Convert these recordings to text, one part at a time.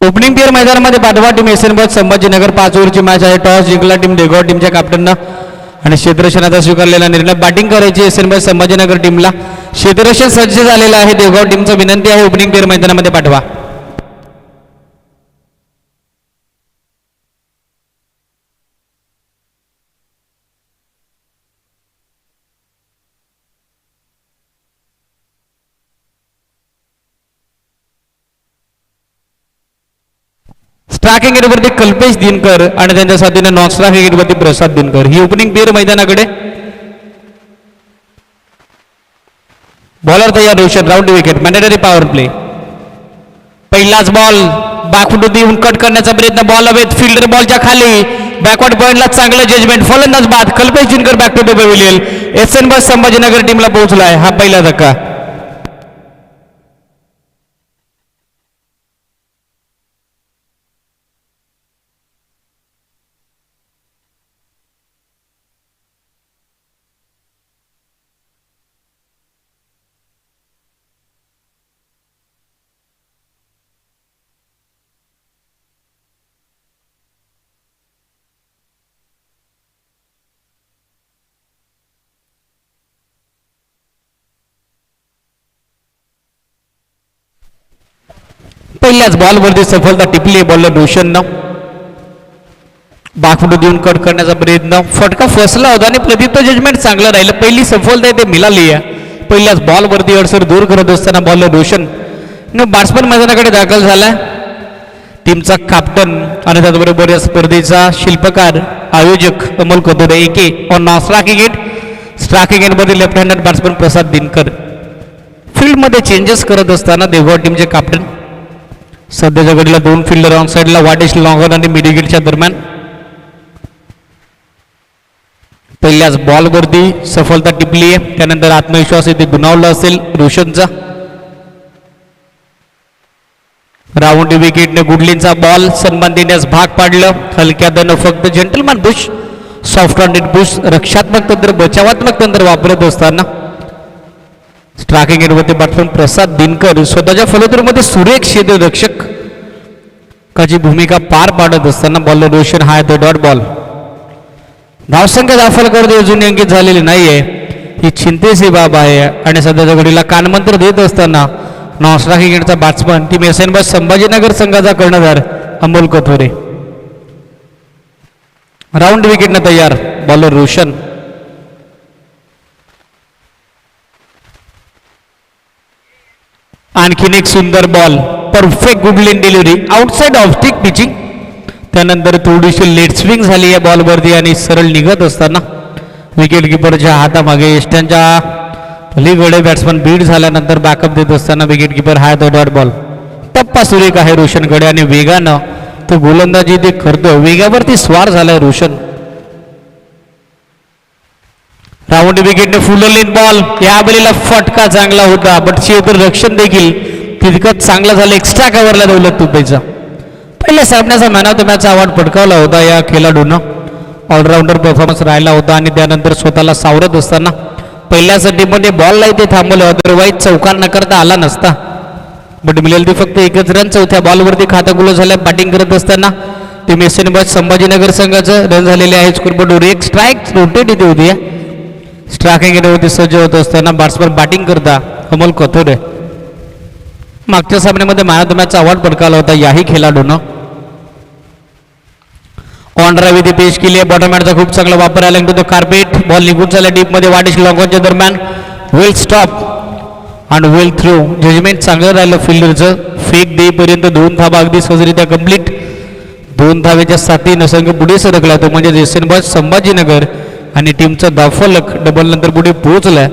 Opening pair मैदानामध्ये पाठवा team SN Sambhajinagar 5 ओव्हरची match आहे. टॉस जिंकला टीम देगाव टीमच्या कॅप्टननं आणि क्षेत्ररक्षणाचा स्वीकारलेला निर्णय. बॅटिंग करायची एसएन संभाजीनगर टीमला. क्षेत्ररक्षण सज्ज झालेलं आहे देगाव टीमचं. विनंती आहे ओपनिंग पेअर मैदानामध्ये पाठवा. स्ट्रायकिंग विकेटवरती कल्पेश दिनकर आणि त्यांच्या साथीने नॉन स्ट्रायकिंग विकेटवरती प्रसाद दिनकर. ही ओपनिंग पेअर मैदानाकडे. बॉलर तयार Roshan. Round wicket. Mandatory power play. पहिलाच बॉल बॅकफुट देऊन कट करण्याचा प्रयत्न. बॉल हवेत. फिल्डर बॉलच्या खाली. बॅकवर्ड पॉइंटला चांगलं जजमेंट. फलंदाज बाद. Kalpesh Dinkar back to the pavilion. SN Sambhajinagar टीमला पोहोचलाय हा पहिला धक्का. पहिल्याच बॉलवरती सफलता टिपली बॉलर रोशननं. बाकफुट देऊन कट करण्याचा प्रयत्न. फटका फसला होता आणि प्रदीप्त जजमेंट चांगलं राहिलं. पहिली सफलता ते मिळाली आहे. पहिल्याच बॉलवरती अडसर दूर करत असताना बॉलर रोशन बॅट्समन मैदानाकडे दाखल झाला. टीमचा कॅप्टन आणि त्याचबरोबर या स्पर्धेचा शिल्पकार आयोजक अमोल कथोरे. एके on non striking hit. Striking हिटमध्ये left hander batsman Prasad Dinkar. फील्डमध्ये चेंजेस करत असताना देवगाव टीमचे कॅप्टन. सध्याच्या घडीला 2 फिल्डर ऑन साईडला. वाटेश लॉंगर आणि मिडविकेटच्या दरम्यान. पहिल्याच बॉलवरती सफलता टिपली आहे. त्यानंतर आत्मविश्वास इथे गुणावला असेल रोशनचा. राऊंड विकेटने गुडलींचा बॉल सन्मान देण्यास भाग पाडलं. हलक्या दन फक्त gentleman Bush. Soft handed Bush. रक्षात्मक तंत्र बचावात्मक तंत्र वापरत असताना स्ट्रायकिंग हिटवरती बॅट्समन प्रसाद दिनकर स्वतःच्या फलंदाजीमध्ये सुरेख क्षेत्ररक्षक काची भूमिका पार पाडत असताना बॉलर रोशन हा येतो डॉट बॉल. धावसंख्या दाखल करते अजून अंकित झालेली नाहीये. ही चिंतेची बाब आहे आणि सध्याच्या घडीला कानमंत्र देत असताना नॉन स्ट्रायकिंग हिटचा बॅट्समन टीम एसएन संभाजीनगर संघाचा कर्णधार अमोल कथोरे. राऊंड विकेटने तयार बॉलर रोशन. आणखीन एक सुंदर ball. Perfect good length delivery. Outside off stick pitching. त्यानंतर थोडीशी लेट स्विंग झाली या बॉलवरती आणि सरळ निघत असताना विकेट किपरच्या हातामागे यष्ट्यांच्या पलीकडे बॅट्समन बीट झाल्यानंतर बॅकअप देत असताना विकेट किपर हा तो डॉट बॉल. टप्पा सुरेख आहे रोशनकडे आणि वेगानं तो गोलंदाजी ते करतो. वेगावरती स्वार झालाय रोशन. राऊंड विकेटने फुललेन बॉल. या बलीला फटका चांगला होता बट क्षेत्ररक्षण देखील तितकंच चांगलं झालं. एक्स्ट्रा कव्हरला दौलत तुपेचा. पहिल्या सामन्याचा man of the match award पटकावला होता या खेळाडूनं. ऑलराऊंडर परफॉर्मन्स राहिला होता आणि त्यानंतर स्वतःला सावरत असताना पहिल्याच टीममध्ये बॉलला इथे थांबवलं. अदरवाईज चौकार न करता आला नसता बट मिळेल ते फक्त 1च रन. चौथ्या बॉलवरती खातागुलो झाल्या. बॅटिंग करत असताना टीम एसएन संभाजीनगर संघाचं रन झालेले आहे. स्कोरबोर्डवर 1 स्ट्राईक रोटेट इथे होती. स्ट्रायकिंग हिटवरती सज्ज होत असताना बॅट्समन बॅटिंग करता अमोल कथोरे. मागच्या सामन्यामध्ये मॅन ऑफ द मॅचचा अवॉर्ड पटकावला होता याही खेळाडूनं. ऑन ड्राईव्ह इथे पेश केली आहे. बॉटम हँडचा खूप चांगला वापर आला टू द कार्पेट. बॉल निघून चालला डीपमध्ये. वाटेश लॉंगॉनच्या दरम्यान. वेल स्टॉप आणि वेल थ्रो. जजमेंट चांगलं राहिलं फिल्डरचं. फेक देईपर्यंत 2 धावा अगदी सहजरित्या कंप्लीट. 2 धावेच्या साथीनं संघ पुढे सरकला होता म्हणजे एसएन संभाजीनगर आणि टीमचा धावफलक डबल नंतर पुढे पोहोचलाय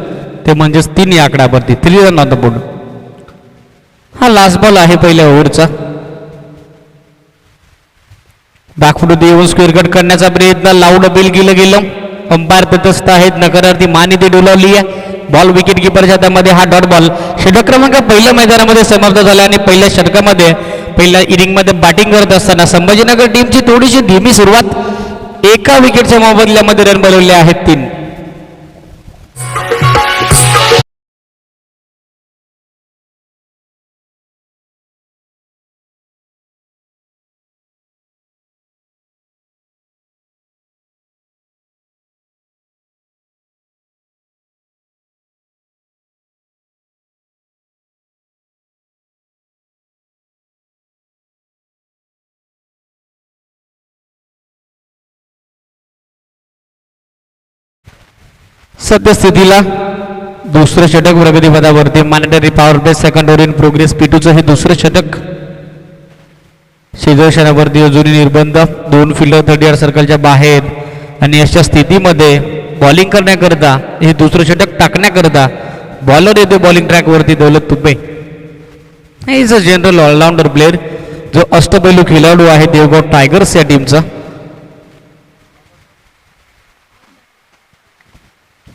ते म्हणजेच 3 या आकड्यावरती. 3 रन ऑन द बोर्ड. हा लास्ट बॉल आहे पहिल्या ओव्हरचा. बॅकफुट देऊन स्क्वेअर कट करण्याचा प्रयत्न. लाऊड अपील केलं गेलं. अंपायर तटस्थ आहेत. नकारार्थी मान इथे डोलावली आहे. बॉल विकेट किपरच्या हातामध्ये हा डॉट बॉल. षटक क्रमांक पहिल्या मैदानामध्ये समाप्त झाला आणि पहिल्या षटकामध्ये पहिल्या इनिंगमध्ये बॅटिंग करत असताना संभाजीनगर टीमची थोडीशी धीमी सुरुवात. एका विकेटच्या मोबदल्यामध्ये रन बनवले आहेत 3. सद्यस्थितीला दुसरं षटक प्रगतीपथावरती mandatory power play second over in progress P2चं हे दुसरं षटक. शेजारशावरती अजूनही निर्बंध, 2 फिल्डर 30 सर्कलच्या बाहेर आणि अशा स्थितीमध्ये बॉलिंग करण्याकरता हे दुसरं षटक टाकण्याकरता बॉलर येतो बॉलिंग ट्रॅकवरती Daulat Tupe. Is a general allrounder player जो अष्टपैलू खेळाडू आहे देवगाव टायगर्स या टीमचा.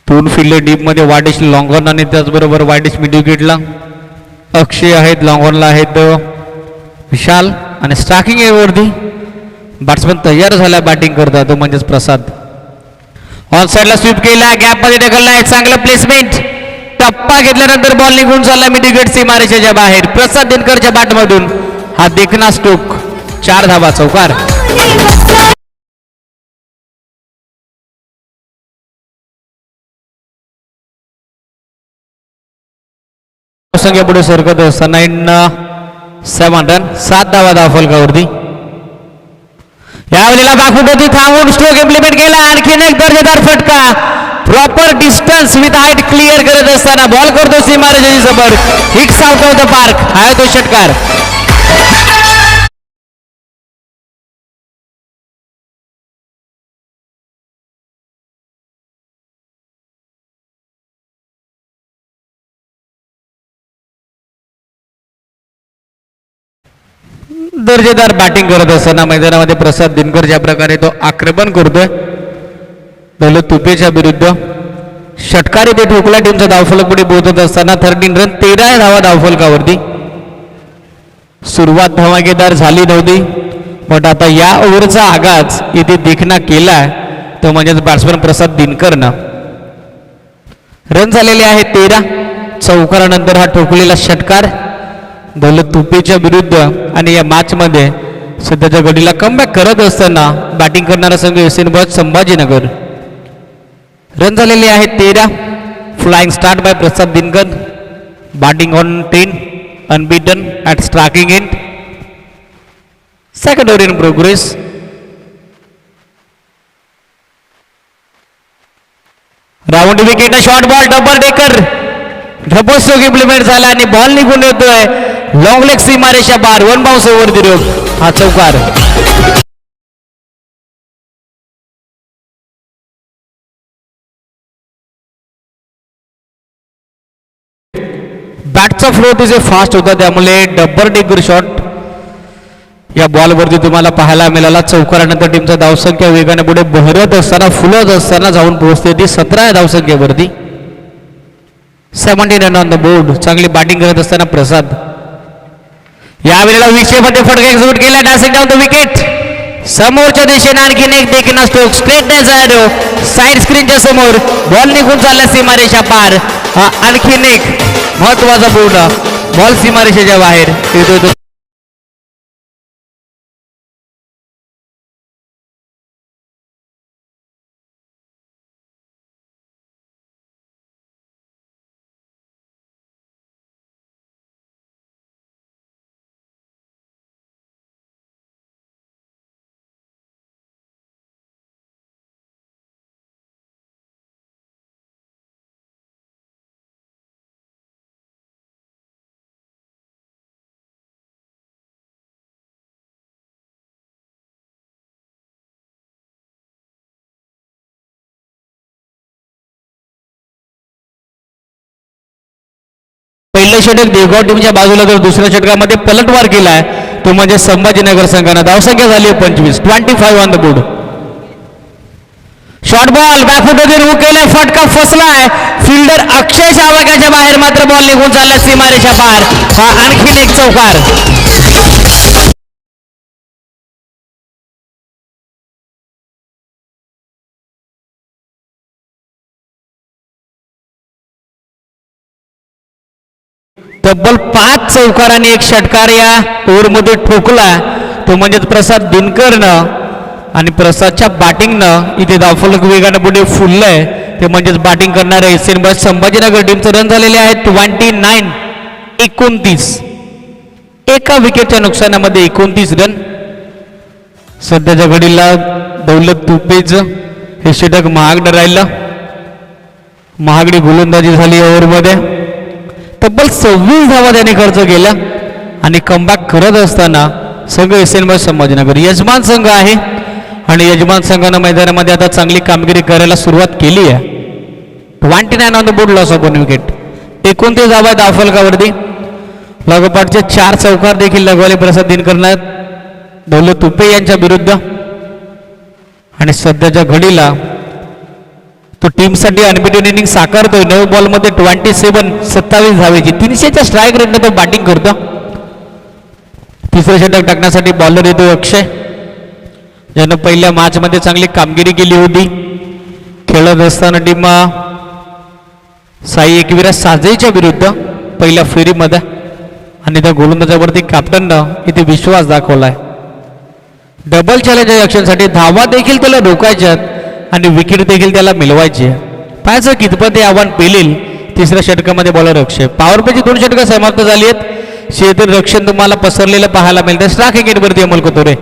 2 फिल्डर डीपमध्ये वाटेश लॉंगॉन आणि त्याचबरोबर वाटेश मिड विकेटला अक्षय आहेत, लॉंगॉनला आहेत विशाल आणि स्ट्रायकिंग एवरती बॅट्समन तयार झाला बॅटिंग करता तो म्हणजेच प्रसाद. ऑन साईडला स्वीप केला, गॅप मध्ये ढकलला आहे, चांगलं प्लेसमेंट, टप्पा घेतल्यानंतर बॉल निघून चालला मिड विकेट सीमारेषेच्या बाहेर. प्रसाद दिनकरच्या बॅटमधून हा देखना स्ट्रोक, 4 धावा चौकार. संख्या पुढे सरकत असताना 7 रन, 7 धावा धावफलकावरती. यावेळेला बॅकफूट होती, थांबून स्ट्रोक इम्प्लिमेंट केला, आणखीन एक दर्जेदार फटका, proper distance with height clear करत असताना बॉल करतो सीमारेषेची जबर, hits out of the park, आहे तो षटकार. दर्जेदार बॅटिंग करत असताना मैदानामध्ये प्रसाद दिनकर ज्या प्रकारे तो आक्रमण करतोय दौलत तुपेच्या विरुद्ध, षटकारी ते ठोकला टीमचा धावफलक पुढे पोहोचत असताना 13 रन, 13 धावा धावफलकावरती. सुरुवात धमाकेदार झाली नव्हती, पण आता या ओव्हरचा आगाज इथे देखना केलाय तो म्हणजेच बॅट्समन प्रसाद दिनकरनं. रन झालेले आहेत 13, चौकारानंतर हा ठोकलेला षटकार दौलत तुपेच्या विरुद्ध. आणि या मॅच मध्ये सध्याच्या घडीला कमबॅक करत असताना बॅटिंग करणारा संघ SN बॉयज संभाजीनगर. रन झालेले आहेत 13, flying start by Prasad Dinkar, batting on 10, unbeaten at striking end, second over in progress. Round wicket, short ball, double decker, double stroke implement झाला आणि बॉल निघून येतोय लॉंग लेग सीमारेषा बार, 1 बाउन्स ओव्हर दी road, हा चौकार. बॅटचा flow तिचे फास्ट होता, त्यामुळे डबल डेकर शॉट या बॉलवरती तुम्हाला पाहायला मिळाला. चौकारानंतर टीमचा धावसंख्या वेगाने पुढे बहरत असताना, फुलत असताना जाऊन पोहोचते ती 17 धावसंख्येवरती. 17 रन ऑन द बोर्ड. चांगली बॅटिंग करत असताना प्रसाद यावेळेला विकेटमध्ये फटका एक्झिक्यूट केला, डासिंग डाऊन द विकेट. समोरच्या दिशेने आणखीन एक देखना स्ट्रोक, स्ट्रेट डॅश आहे साइड स्क्रीनच्या समोर, बॉल निघून चालला सीमारेषा पार. आणखीन एक महत्वाचा पूर्ण बॉल सीमारेषेच्या बाहेर येतो. पहिलं षटक देवगाव टीमच्या बाजूला, तर दुसऱ्या षटकामध्ये पलटवार केलाय तो म्हणजे संभाजीनगर संघानं. धावसंख्या झाली 25, 25 on the board. Short ball बॅकफुटमध्ये रूक केलाय, फटका फसलाय, फिल्डर अक्षय शावकाच्या बाहेर, मात्र बॉल निघून चालला सीमारेषा पार, हा आणखीन एक चौकार. तब्बल 5 चौकार आणि एक षटकार या ओव्हरमध्ये ठोकला तो म्हणजेच प्रसाद दिनकरनं. आणि प्रसादच्या बॅटिंगनं इथे धावफलक वेगाने पुढे फुललंय ते म्हणजेच बॅटिंग करणारे SN बॉयज संभाजीनगर टीमचे रन झालेले आहेत 29, 29. एका विकेटच्या नुकसानामध्ये 29 रन. सध्याच्या घडीला दौलत तुपेचं हे षटक महाग राहिलं. महागडी गोलंदाजी झाली ओव्हरमध्ये. तब्बल 26 धावा त्याने खर्च केल्या आणि कमबॅक करत असताना संघ SN संभाजीनगर यजमान संघ आहे आणि यजमान संघानं मैदानामध्ये आता चांगली कामगिरी करायला सुरुवात केली आहे. 29 on the board, loss of 1 wicket. 29 धावा आहेत दाफलकावरती. लागोपाठचे 4 चौकार देखील लगवले प्रसाद दिनकरनाथ दौलत तुपे यांच्या विरुद्ध आणि सध्याच्या घडीला तो टीमसाठी अनबिटेन इनिंग साकारतोय. 9 बॉलमध्ये 27 धावेची 300च्या स्ट्राईक रेटनं तो बॅटिंग करतो. तिसरं षटक टाकण्यासाठी बॉलर येतो अक्षय, ज्यानं पहिल्या मॅचमध्ये चांगली कामगिरी केली होती. खेळत असताना टीम साई एकविरा साजेच्या विरुद्ध पहिल्या फेरीमध्ये आणि त्या गोलंदाजावरती कॅप्टननं इथे विश्वास दाखवलाय. डबल चॅलेंज ॲक्शनसाठी धावा देखील त्याला रोखायच्यात आणि विकेट देखील त्याला मिळवायची आहे. पाहायचं कितपत हे आव्हान पेलेल. तिसऱ्या षटकामध्ये बॉलर अक्षय. पॉवर प्लेची 2 षटकं समाप्त झाली आहेत. क्षेत्र रक्षण तुम्हाला पसरलेलं पाहायला मिळतं. स्ट्रायकिंग एंडवरती अमोल कोतुरे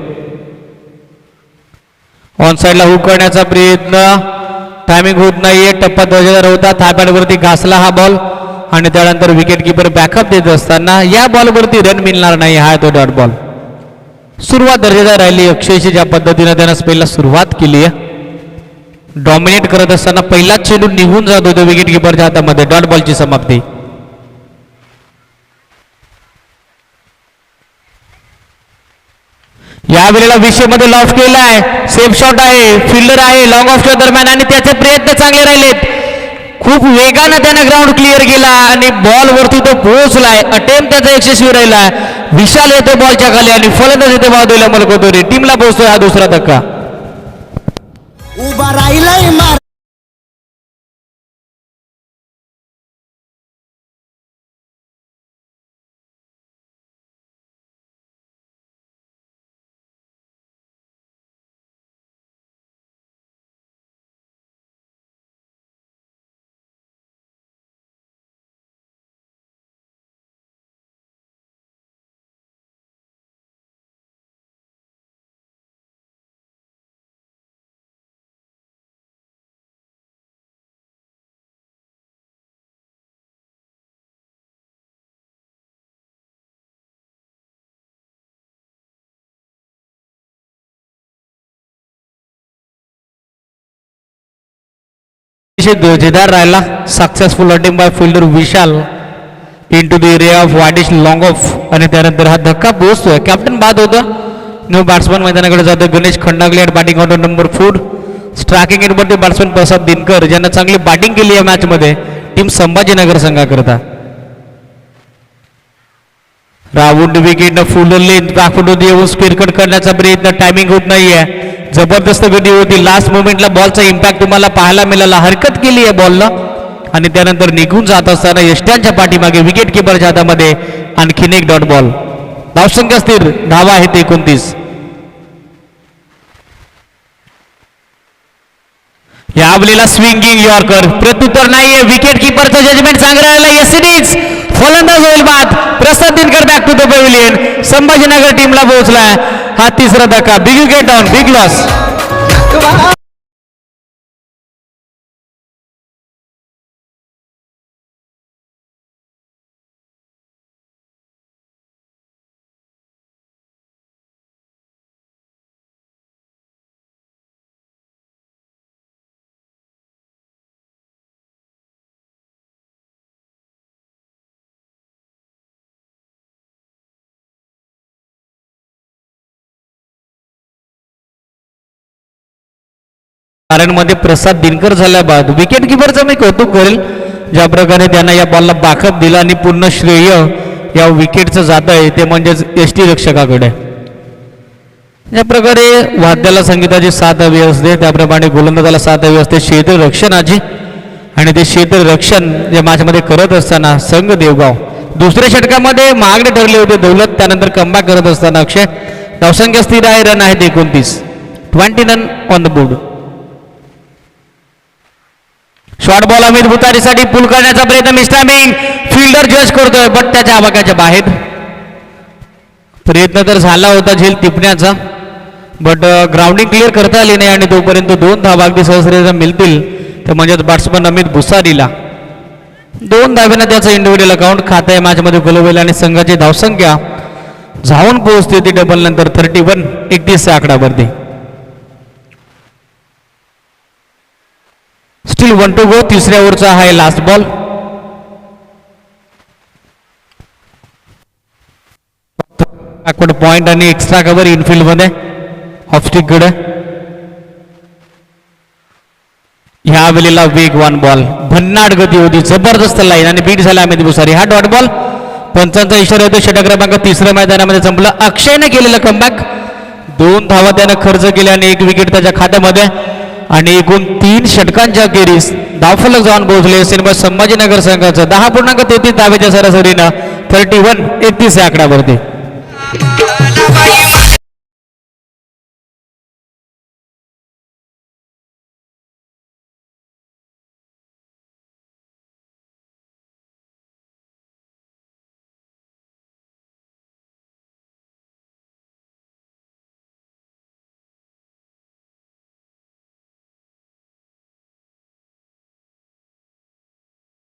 ऑन साईडला हुक करण्याचा प्रयत्न, टायमिंग होत नाहीये. टप्पा दर्जेदार होता. थायपॅडवरती घासला हा बॉल आणि त्यानंतर विकेट किपर बॅकअप देत असताना या बॉलवरती रन मिळणार नाही. हा तो डॉट बॉल. सुरुवात दर्जेदार राहिली अक्षयची, ज्या पद्धतीने त्यानं स्पेलला सुरुवात केली आहे. डॉमिनेट करत असताना पहिलाच चेंडू निघून जात होतो विकेट किपरच्या हातामध्ये. डॉट बॉलची समाप्ती. यावेळेला विषयमध्ये लॉफ केलाय. सेफ शॉट आहे, फिल्डर आहे लॉंग ऑफच्या दरम्यान आणि त्याचे प्रयत्न चांगले राहिलेत. खूप वेगानं त्यानं ग्राउंड क्लिअर केला आणि बॉल वरती तो पोहोचलाय. अटेम्प्ट त्याचा यशस्वी राहिलाय. विशाल येतो बॉलच्या खाली आणि फलंदाज येते बाजूला अमोल कोतुरे. टीमला पोहोचतोय हा दुसरा धक्का. उभा राहिलाय मार. दर्जेदार राहिला. Successful attempt by fielder Vishal in to the area of वाडिश लॉंग ऑफ आणि त्यानंतर हा धक्का पोहोचतोय. कॅप्टन बाद होता. न्यू बॅट्समन मैदानाकडे जातो Ganesh Khandagale. Batting order number 4. Striking एंडवरती बॅट्समन प्रसाद दिनकर, ज्यांना चांगली बॅटिंग केली या मॅचमध्ये टीम संभाजीनगर संघाकरता. Round wicket full length backfoot येऊन स्क्वेअर कट करण्याचा प्रयत्न. टायमिंग होत नाहीये. जबरदस्त गती होती. लास्ट मोमेंटला बॉलचा इम्पॅक्ट तुम्हाला पाहायला मिळाला. हरकत केली आहे बॉलला आणि त्यानंतर निघून जात असताना यष्ट्यांच्या पाठीमागे विकेट किपरच्या हातामध्ये आणखीन एक डॉट बॉल. धावसंख्या स्थिर. धावा आहेत 29. यावेळेला स्विंगिंग यॉर्कर. प्रत्युत्तर नाहीये. विकेट किपरचं जजमेंट चांगलं राहिलं. यस फलंदाज होईल बाद. Prasad Dinkar back to the pavilion. Sambhajinagar टीमला पोहोचलाय हा तिसरा धक्का. Big wicket down, big loss. मध्ये प्रसाद दिनकर झाल्या बाद विकेट किपरचं मी कौतुक करेल, ज्या प्रकारे त्यांना या बॉलला बाकअप दिला आणि पूर्ण श्रेय या विकेटचं जात आहे ते म्हणजेच यष्टी रक्षकाकडे. ज्या प्रकारे वाद्याला संगीताची साथ हवी असते त्याप्रमाणे गोलंदाजाला साथ हवी असते क्षेत्र रक्षणाची, आणि ते क्षेत्र रक्षण या मॅचमध्ये करत असताना संघ देवगाव दुसऱ्या षटकामध्ये मागणे ठरले होते दौलत, त्यानंतर कमबॅक करत असताना अक्षय. धावसंख्या स्थिर आहे, रन आहेत 29, 20 run on the board. Short ball Amit भुतारीसाठी पुल करण्याचा प्रयत्न, मिस्टामिंग फिल्डर जज करतोय बट त्याच्या आवाक्याच्या बाहेर. प्रयत्न तर झाला होता झेल टिपण्याचा, बट ग्राउंडिंग क्लिअर करता आली नाही आणि तोपर्यंत 2 धावा अगदी सहजरित्या मिळतील तर म्हणजेच बॅट्समन अमित भुसारीला 2 धाब्याने त्याचं इंडिव्हिज्युअल अकाउंट खातं या मॅचमध्ये खुलवलं आणि संघाची धावसंख्या जाऊन पोहोचते होती डबल नंतर 31 आकड्यावरती. Steel 1 to go. तिसऱ्या ओव्हरचा हा लास्ट बॉल. बॅकवर्ड पॉइंट आणि एक्स्ट्रा कव्हर इनफिल्ड मध्ये ऑफस्टिक कडे. ह्या वेळेला वेगवान बॉल, भन्नाट गती होती, जबरदस्त लाईन आणि बीट झाला अमित भुसारी. हा डॉट बॉल. पंचांचा इशारा होतो. षटक क्रमांक 3 मैदानामध्ये संपला. अक्षयने केलेलं कमबॅक. 2 धावा त्यानं खर्च केल्या आणि 1 विकेट त्याच्या खात्यामध्ये आणि एकूण 3 षटकांच्या अखेरीस धावफलक जाऊन पोहोचले सिनेमा संभाजीनगर संघाचं 10.33 धावेच्या सरासरीनं 31 या आकड्यावरती.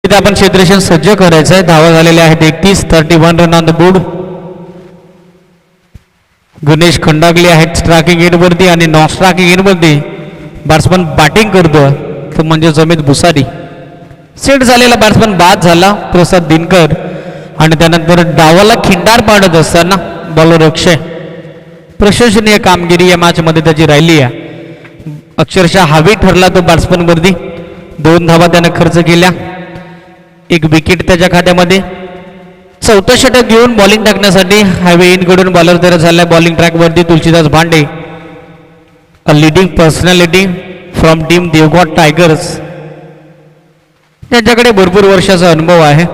आपण क्षेत्ररक्षण सज्ज करायचं आहे. धावा झालेल्या आहेत 31 run on the board. Ganesh Khandagale आहेत स्ट्रायकिंग एंडवरती आणि नॉन स्ट्रायकिंग एंडवरती बॅट्समन बॅटिंग करतो तो म्हणजे अमित भुसारी. सेट झालेला बॅट्समन बाद झाला प्रसाद दिनकर आणि त्यानंतर डावाला खिंडार पाडत असताना बॉलर अक्षय. प्रशंसनीय कामगिरी या मॅचमध्ये त्याची राहिली आहे. अक्षरशः हावी ठरला तो बॅट्समन वरती. 2 धावा त्यानं खर्च केल्या, 1 विकेट त्याच्या खात्यामध्ये. 4थं षटक घेऊन बॉलिंग टाकण्यासाठी हायवे इन कडून बॉलर तयार झाला बॉलिंग ट्रॅक वरती Tulsidas Bhande, a leading personality from team Devgad tigers. त्यांच्याकडे भरपूर वर्षाचा अनुभव आहे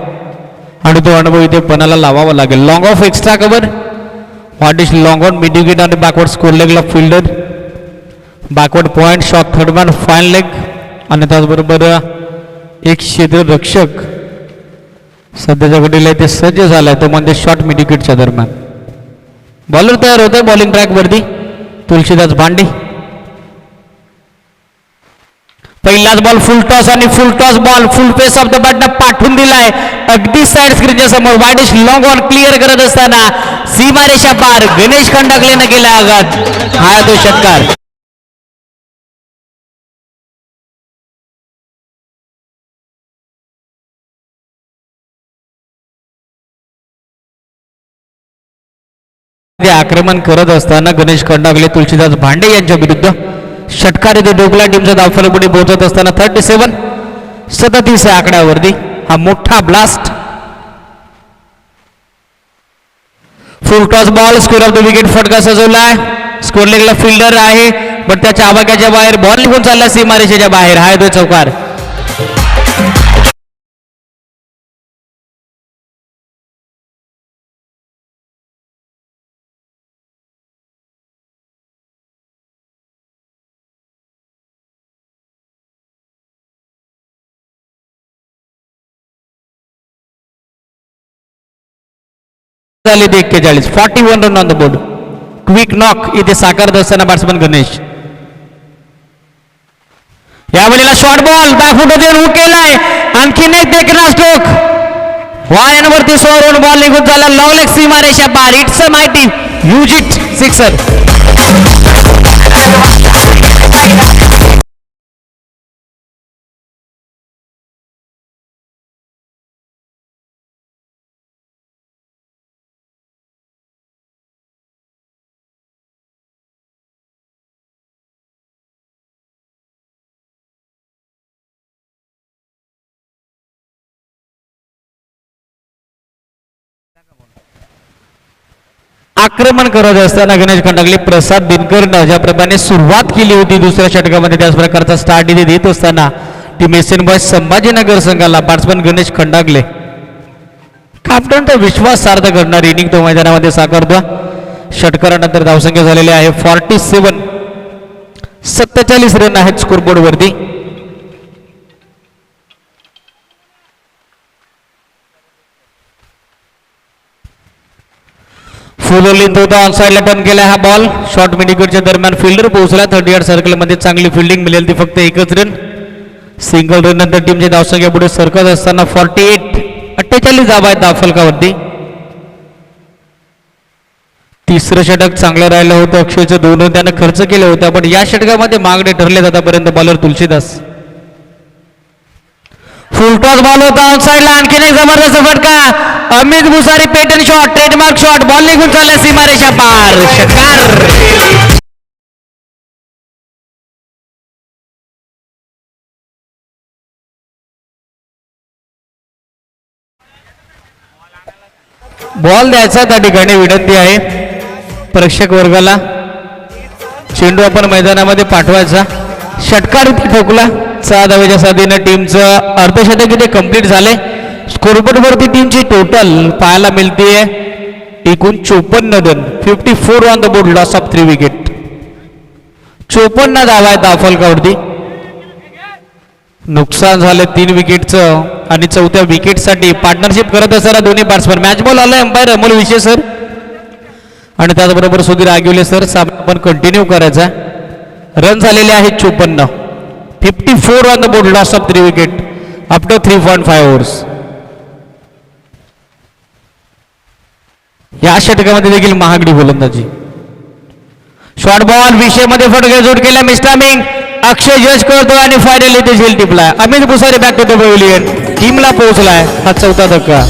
आणि तो अनुभव इथे पणाला लावावा लागेल. Long off extra cover, what is long on mid wicket आणि बॅकवर्ड स्कोर लेगला fielder, backward point short third man fine leg आणि त्याचबरोबर एक क्षेत्ररक्षक सध्याच्या घडीला ते सज्ज झालाय तो म्हणजे शॉर्ट मिड विकेटच्या दरम्यान. बॉलर तयार होते बॉलिंग ट्रॅक वरती तुलसीदास भांडे. पहिलाच बॉल फुल टॉस आणि full toss ball full pace off the बॅटनं पाठवून दिलाय अगदी साइड स्क्रीनच्या समोर. वाईडिश लॉंग ऑन क्लिअर करत असताना सीमारेषा पार गणेश खंडागलेनं केला आघात. हा तो षटकार. आक्रमण करत असताना गणेश खंडागले तुलसीदास भांडे यांच्या विरुद्ध षटकार येथे डोकला टीमचा धावफलक पुढे पोहोचत असताना 37 या आकड्यावरती हा मोठा blast. Full toss ball square of the wicket फटका सजवलाय. स्कोर लेगला फिल्डर आहे पण त्याच्या आवाक्याच्या बाहेर बॉल निघून चालला सीमारेषेच्या बाहेर. हा तो चौकार. झाले 41 run on the board. Quick knock इथे साकारत असताना बॅट्समन गणेश. यावेळेला शॉर्ट बॉल बॅकफुट देऊन हुक केलाय. आणखीन एक देखना स्ट्रोक वाऱ्यांवरती सोडून बॉल निघून झाला लॉंग लेग सीमारेषा पार. It's a mighty huge hit sixer. आक्रमण करत असताना गणेश खंडागले प्रसाद दिनकरनं ज्याप्रमाणे सुरुवात केली होती दुसऱ्या षटकामध्ये त्याच प्रकारचा स्टार्ट इथे देत असताना टीम एसएन बॉयज संभाजीनगर संघाला बॅट्समन गणेश खंडागले कॅप्टनचा विश्वास सार्थ करणारी इनिंग तो मैदानामध्ये साकारतो. षटकारानंतर धावसंख्या झालेली आहे 47 रन आहेत स्कोरबोर्ड वरती. फुल लेंथ होता ऑन साइडला टर्न केला हा बॉल. शॉर्ट मिड विकेटच्या दरम्यान फिल्डर पोहोचला. 30 यार्ड सर्कल मध्ये चांगली फिल्डिंग मिळेल ती फक्त 1 रन. सिंगल रन नंतर टीमच्या धावसंख्या पुढे सरकत असताना 48 धावा आहेत धावफलकावरती. तिसरं षटक चांगलं राहिलं होतं. अक्षयचं 2 रन त्यानं खर्च केले होते, पण या षटकामध्ये मागणे ठरले आतापर्यंत bowler Tulsidas. Full toss ball होता ऑन साइडला. आणखीन एक जबरदस्त फटका. Amit Bhusari patent shot, trademark shot. Ball निघून चालला सीमारेषा पार. षटकार. बॉल द्यायचा त्या ठिकाणी विनंती आहे प्रेक्षक वर्गाला. चेंडू आपण मैदानामध्ये पाठवायचा. षटकार ठोकला. 6 धावेच्या साधीनं टीमचं अर्धशतक इथे कंप्लीट झाले. स्कोरबोर्डवरती टीमची टोटल पाहायला मिळते एकूण 54 run. 54 on the board. Loss of 3 wicket. 54 धावा आहेत धावफलकावरती. नुकसान झालं 3 विकेटचं. आणि 4थ्या विकेटसाठी पार्टनरशिप करत असताना दोन्ही बॅट्समन. मॅच बॉल आलाय अंपायर अमोल विशे सर आणि त्याचबरोबर सुधीर आगिवले सर. सामना आपण कंटिन्यू करायचा. रन झालेले आहेत 54. 54 on the board. Loss of 3 wicket after 3.5 overs. या षटकामध्ये देखील महागडी गोलंदाजी. शॉर्ट बॉल विषयमध्ये फटके जोड केला. मिस्टामिंग अक्षय जज करतो आणि फायनली ते झेल टिपलाय. Amit Bhusari back to the pavilion. टीमला पोहोचलाय हा 4था धक्का.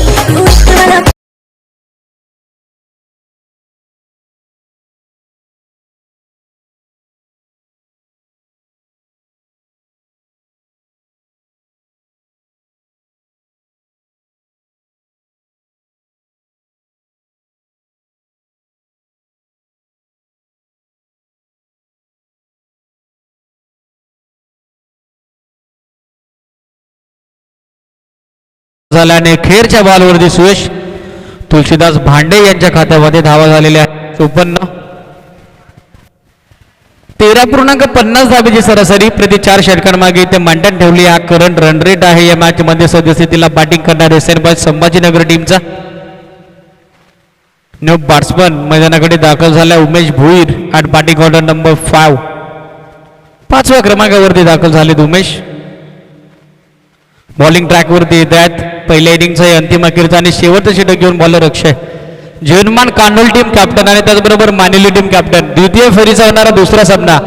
झाल्याने खेळच्या बॉलवरती सुयश तुलसीदास भांडे यांच्या खात्यामध्ये धावा झालेल्या आहेत 54. 13.50 धावेची सरासरी प्रति 4 षटकांमागे ते मेंटेन ठेवली. हा करंट रन रेट आहे या मॅच मध्ये. सद्यस्थितीला बॅटिंग करणारे एसएन संभाजीनगर टीमचा न्यू बॅट्समन मैदानाकडे दाखल झाला Umesh Bhoir at batting order number 5. 5व्या क्रमांकावरती दाखल झालेत उमेश. बॉलिंग ट्रॅकवरती येत आहेत. पहिल्या इनिंगचा अंतिम अखेरचा आणि शेवटचं षटक घेऊन बॉलर अक्षय. जीवनमान कानोल टीम कॅप्टन आणि त्याचबरोबर मानेली टीम कॅप्टन. द्वितीय फेरीचा होणारा दुसरा सामना.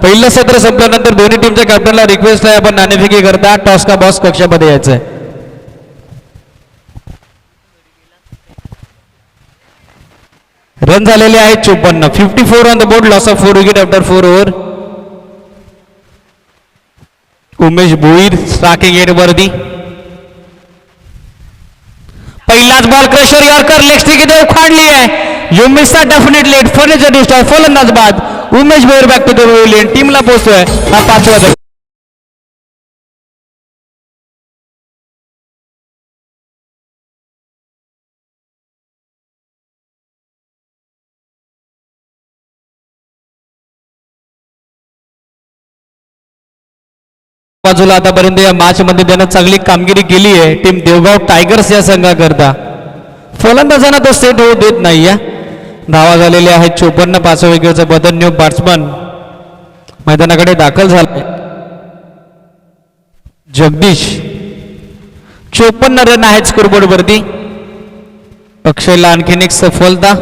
पहिलं सत्र संपल्यानंतर दोन्ही टीमच्या कॅप्टनला रिक्वेस्ट आहे आपण नाणेफेकी करता टॉस का बॉस कक्षामध्ये यायचंय. रन झालेले आहेत 54. 54 on the board. Loss of 4 wicket after 4 over. Umesh Bhoir striking end वरती. पहिलाच ball crusher yorker leg stick इथे उखाडली आहे. You miss the definitely it furniture disturbed. फलंदाज बाद Umesh Bhoir back to the pavilion. टीमला पोहोचतोय हा 5वा धक्का. बाजूला आतापर्यंत या मॅच मध्ये त्यानं चांगली कामगिरी केली आहे टीम देवगाव टायगर्स या संघाकरता. फलंदाजांना तो सेट होऊ देत नाही. या धावा झालेल्या आहेत 54. 5व्या विकेटचं बदल. न्यू बॅट्समन मैदानाकडे दाखल झाले जगदीश. 54 रन आहेत स्कोरबोर्ड वरती. अक्षयला आणखीन एक सफलता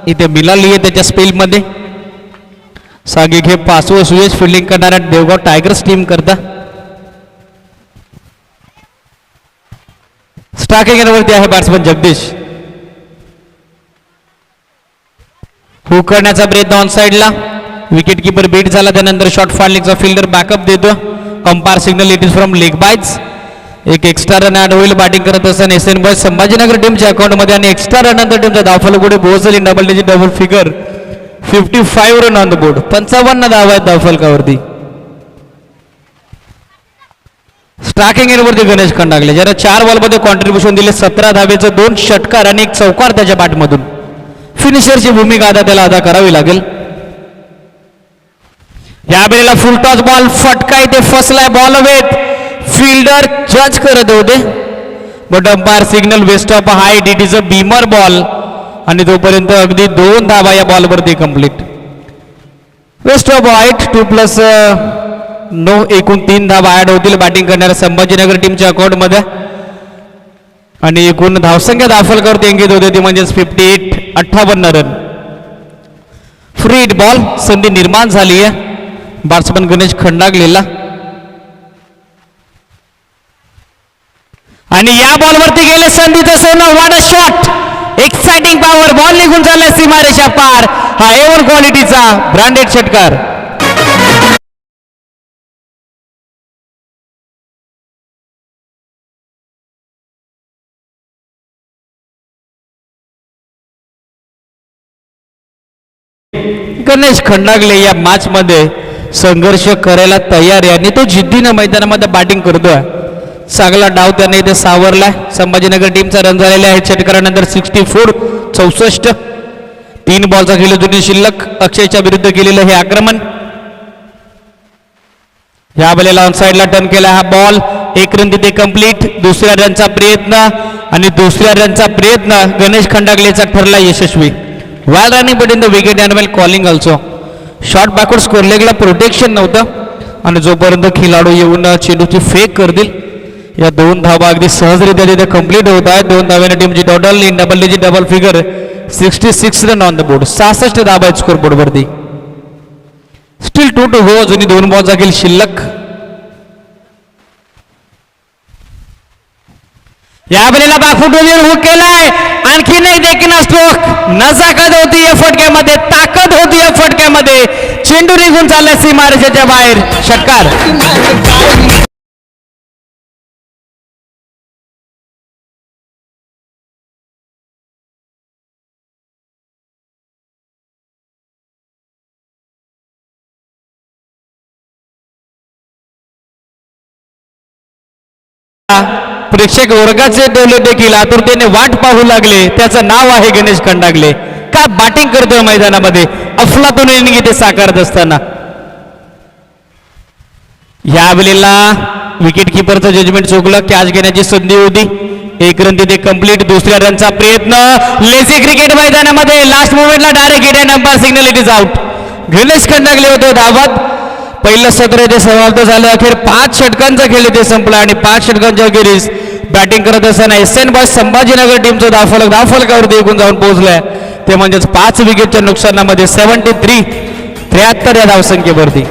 इथे मिळाली आहे त्याच्या स्पेल मध्ये. सागिक हे 5वं सुयश फिल्डिंग करणाऱ्या देवगाव टायगर्स टीम करता. स्ट्रायकिंग एंडवरती आहे बॅट्समन जगदीश. हुक करण्याचा प्रयत्न ऑन साइडला. विकेट किपर बीट झाला. त्यानंतर शॉर्ट फाइल्डिंगचा फिल्डर बॅकअप देतो. Umpire signal it is from leg byes. एक एक्स्ट्रा रन ऍड होईल बॅटिंग करत असताना एसएन बॉयज संभाजीनगर टीमच्या अकाउंटमध्ये. आणि एक्स्ट्रा रन नंतर टीमचा धावफलक पुढे पोहोचली double digit double figure. 55 run on the board. 55 धावा आहेत धावफलकावरती. स्ट्रायकिंग एंडवरती गणेश खंडागले ज्याला 4 बॉलमध्ये कॉन्ट्रीब्युशन दिले. 17 धावेचं 2 षटकार आणि 1 चौकार त्याच्या बॅटमधून. फिनिशरची भूमिका आता त्याला अदा करावी लागेल. या वेळेला फुल टॉस बॉल फटका इथे फसलाय. बॉल हवेत. फिल्डर जज करत होते but umpire signal waist of height. It is a beamer ball आणि तोपर्यंत अगदी 2 धावा या बॉलवरती कंप्लीट. वेस्ट ऑफ हाईट 2+ एकूण 3 धावा ऍड होतील बॅटिंग करणाऱ्या संभाजीनगर टीमच्या अकाउंटमध्ये आणि एकूण धावसंख्या दाखल करते अंकित होते ती म्हणजेच 58 58 रन. फ्री हिट बॉल संधी निर्माण झाली आहे बॅट्समन गणेश खंडागलेला आणि या बॉलवरती गेले संधीचं सोनं. What a shot, exciting power, ball निघून चालला सीमारेषा पार. हा एव्हर क्वालिटीचा ब्रँडेड षटकार. गणेश खंडागले या मॅच मध्ये संघर्ष करायला तयार आहे आणि तो जिद्दीनं मैदानामध्ये बॅटिंग करतोय. चांगला डाव त्याने इथे सावरलाय. संभाजीनगर टीमचा रन झालेला आहे षटकारानंतर 64 64. 3 बॉलचा खेळ जुनी शिल्लक अक्षयच्या विरुद्ध केलेलं हे आक्रमण. या वेळेला ऑन साइडला टर्न केला हा बॉल. 1 रन तिथे कंप्लीट. दुसऱ्या रनचा प्रयत्न आणि दुसऱ्या रनचा प्रयत्न गणेश खंडागलेचा ठरला यशस्वी. While running but in the wicket and while calling also. Short backward square लेगला प्रोटेक्शन नव्हतं आणि जोपर्यंत खेळाडू येऊन चेंडूची फेक करतील या 2 धावा अगदी सहजरित्या तिथे कंप्लीट होत आहेत. 2 धाव्याने टीमची total in double digit double figure 66 run on the board. 66 धावा आहेत स्कोर बोर्डवरती. Still 2 to go. अजूनही 2 बॉलचा खेळ शिल्लक. या वेळेला बाफुटोजीवर हुक केलाय. आणखीन एक देखील स्ट्रोक. नजाकत होती या फटक्यामध्ये, ताकद होती या फटक्यामध्ये. चेंडू निघून चालला सीमारेषेच्या बाहेर. षटकार. प्रेक्षक वर्गाचे डोले देखील आतुरतेने वाट पाहू लागले. त्याचं नाव आहे गणेश खंडागले. का बॅटिंग करतोय मैदानामध्ये अफलातून इनिंग इथे साकारत असताना. या वेळेला विकेट किपरचं जजमेंट चुकलं. कॅच घेण्याची संधी होती. 1 रन तिथे कंप्लीट. दुसऱ्या रनचा प्रयत्न. लेझी क्रिकेट मैदानामध्ये लास्ट मोमेंटला direct hit and umpire signal it is out. Ganesh Khandagale होते धावत. पहिलं सत्र इथे समाप्त झालं. अखेर 5 षटकांचा खेळ इथे संपला आणि 5 षटकांच्या अखेरीस बॅटिंग करत असताना SN बॉयज संभाजीनगर टीमचं धावफलकावरती एकूण जाऊन पोहोचलंय ते म्हणजेच 5 विकेटच्या नुकसानामध्ये 73 या धावसंख्येवरती.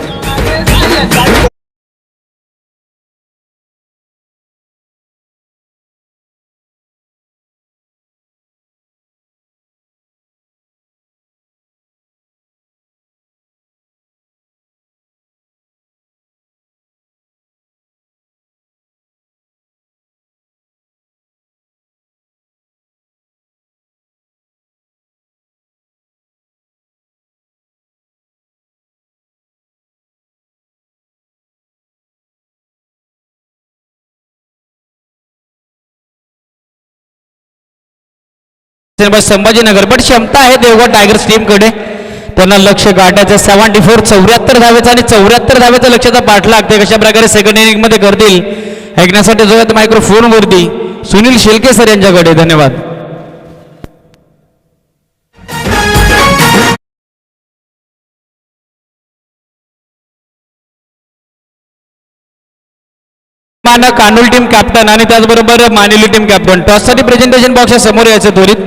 संभाजीनगर बट क्षमता आहे देवगड टायगर्स टीमकडे. त्यांना लक्ष गाठायचं. 74 74 धावेचा आणि 74 धावेचा लक्षाचा पाठ लागते. कशा प्रकारे सेकंड इनिंग मध्ये करतील ऐकण्यासाठी जो आहे मायक्रोफोन वरती सुनील शेलके सर यांच्याकडे. धन्यवाद. कानूल टीम कॅप्टन आणि त्याचबरोबर मानिली टीम कॅप्टन टॉससाठी प्रेझेंटेशन बॉक्सच्या समोर यायचं त्वरित.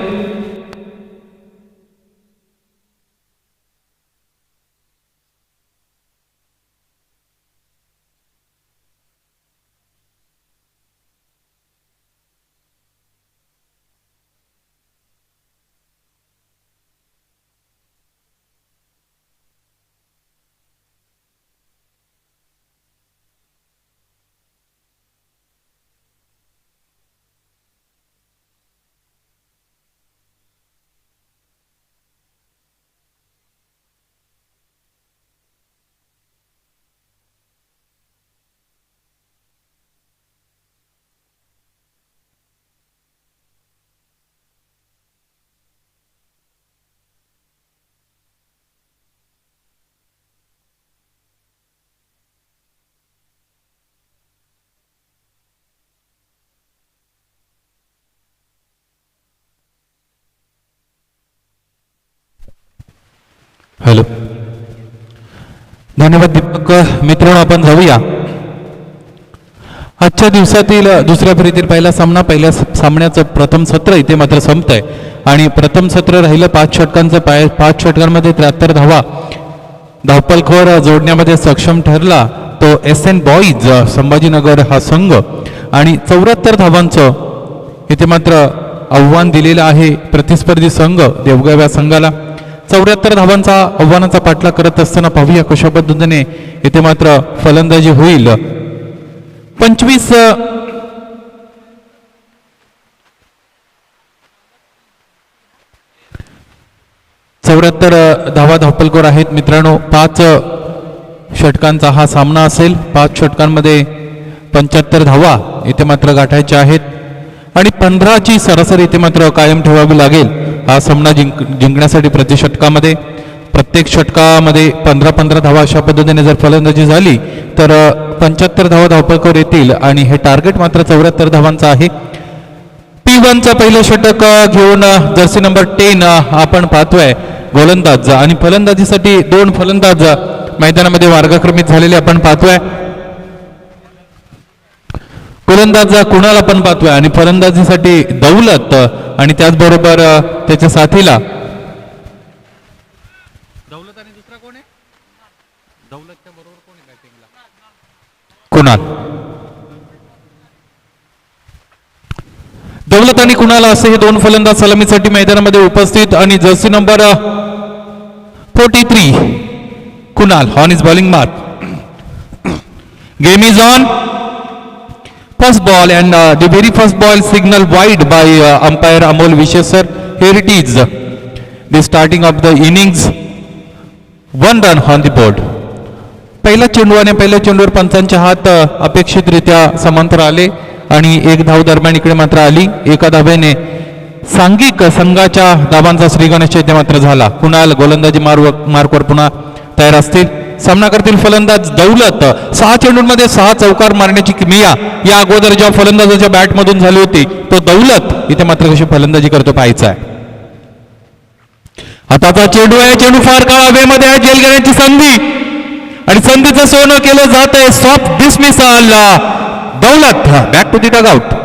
हॅलो धन्यवाद दीपक. मित्रांनो, आपण जाऊया आजच्या दिवसातील दुसऱ्या फेरीतील पहिला सामना. पहिल्या सामन्याचं प्रथम सत्र इथे मात्र संपतंय आणि प्रथम सत्र राहिलं 5 षटकांचं. 5 षटकांमध्ये 73 धावा धावपलखोर जोडण्यामध्ये सक्षम ठरला तो SN बॉईज संभाजीनगर हा संघ. आणि 74 धावांचं इथे मात्र आव्हान दिलेलं आहे प्रतिस्पर्धी संघ देवगाव या संघाला. 74 धावांचा आव्हानाचा पाठलाग करत असताना पाहूया कशा पद्धतीने इथे मात्र फलंदाजी होईल. 25 74 धावा धावपलखोर आहेत मित्रांनो. 5 षटकांचा हा सामना असेल. 5 षटकांमध्ये 75 धावा इथे मात्र गाठायच्या आहेत आणि 15ची सरासरी इथे मात्र कायम ठेवावी लागेल हा सामना जिंकण्यासाठी. प्रति षटकामध्ये प्रत्येक षटकामध्ये 15-15 धावा अशा पद्धतीने जर फलंदाजी झाली तर 75 धावा धावपलखोर येतील आणि हे टार्गेट मात्र 74 धावांचं आहे. P1चं पहिलं षटक घेऊन जर्सी नंबर 10 आपण पाहतोय गोलंदाज आणि फलंदाजीसाठी 2 फलंदाज मैदानामध्ये मार्गक्रमित झालेले आपण पाहतोय. गोलंदाज कुणाल आपण पाहतोय आणि फलंदाजीसाठी दौलत आणि त्याचबरोबर त्याच्या साथीला दौलत आणि दुसरा कोण आहे? दौलतच्या बरोबर कोण आहे बॅटिंगला? कुणाल. दौलत आणि कुणाल असे हे 2 फलंदाज सलामीसाठी मैदानामध्ये उपस्थित आणि Jersey number 43 Kunal on is bowling mark. Game is on. First ball and the very first ball signal wide by umpire Amol Vishes sir. Here it is. The starting of the innings. 1 run on the board. पहिला चेंडू आणि पहिल्या चेंडूवर पंचांचे हात अपेक्षितरित्या समांतर आले आणि 1 धाव दरम्यान इकडे मात्र आली. एका धावेने सांघिक संघाच्या धावांचा श्रीगणेश इथे मात्र झाला. कुणाल गोलंदाजी मार्कवर पुन्हा तयार असतील. सामना करतील फलंदाज दौलत. 6 चेंडूंमध्ये 6 चौकार मारण्याची किमया या अगोदर ज्या फलंदाजाच्या बॅटमधून झाली होती तो दौलत इथे मात्र कशी फलंदाजी करतो पाहायचा आहे. हाताचा चेंडू आहे. चेंडू फार काळ हवेमध्ये आहे. झेल घेण्याची संधी आणि संधीचं सोनं केलं जात आहे. Soft dismissal. Daulat back to the dugout.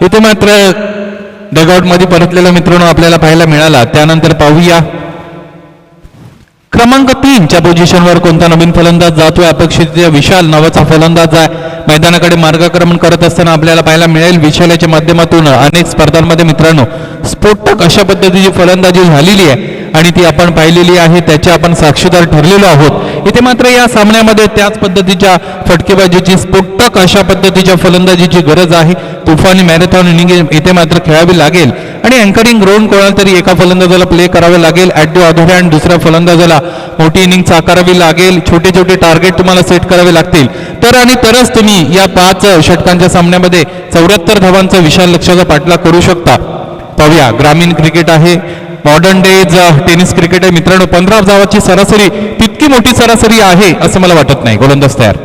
इथे मात्र डगआउट मध्ये परतलेला मित्रांनो आपल्याला पाहायला मिळाला. त्यानंतर पाहूया क्रमांक 3 च्या पोझिशनवर कोणता नवीन फलंदाज जातोय. अपेक्षित विशाल नावाचा फलंदाज आहे. मैदानाकडे मार्गक्रमण करत असताना आपल्याला पाहायला मिळेल विशालाच्या माध्यमातून अनेक स्पर्धांमध्ये मित्रांनो स्फोटक अशा पद्धतीची फलंदाजी झालेली आहे आणि ती आपण पाहिलेली आहे. त्याचे आपण साक्षीदार ठरलेलो आहोत. इथे मात्र या सामन्यामध्ये त्याच पद्धतीच्या फटकेबाजीची स्फोटक अशा पद्धतीच्या फलंदाजीची गरज आहे. तुफानी मॅरेथॉन इनिंग इथे मात्र खेळावी लागेल आणि अँकरिंग रोहन कोणाला तरी एका फलंदाजाला प्ले करावे लागेल. ॲट द अदर हँड दुसऱ्या फलंदाजाला मोठी इनिंग साकारावी लागेल. छोटे छोटे टार्गेट तुम्हाला सेट करावे लागतील तरच तुम्ही या 5 षटकांच्या सामन्यामध्ये 74 धावांचा विशाल लक्ष्याचा पाठलाग करू शकता. पाहूया ग्रामीण क्रिकेट आहे. मॉडर्न डेज टेनिस क्रिकेट आहे मित्रांनो. 15 धावाची सरासरी तितकी मोठी सरासरी आहे असं मला वाटत नाही. गोलंदाज तयार.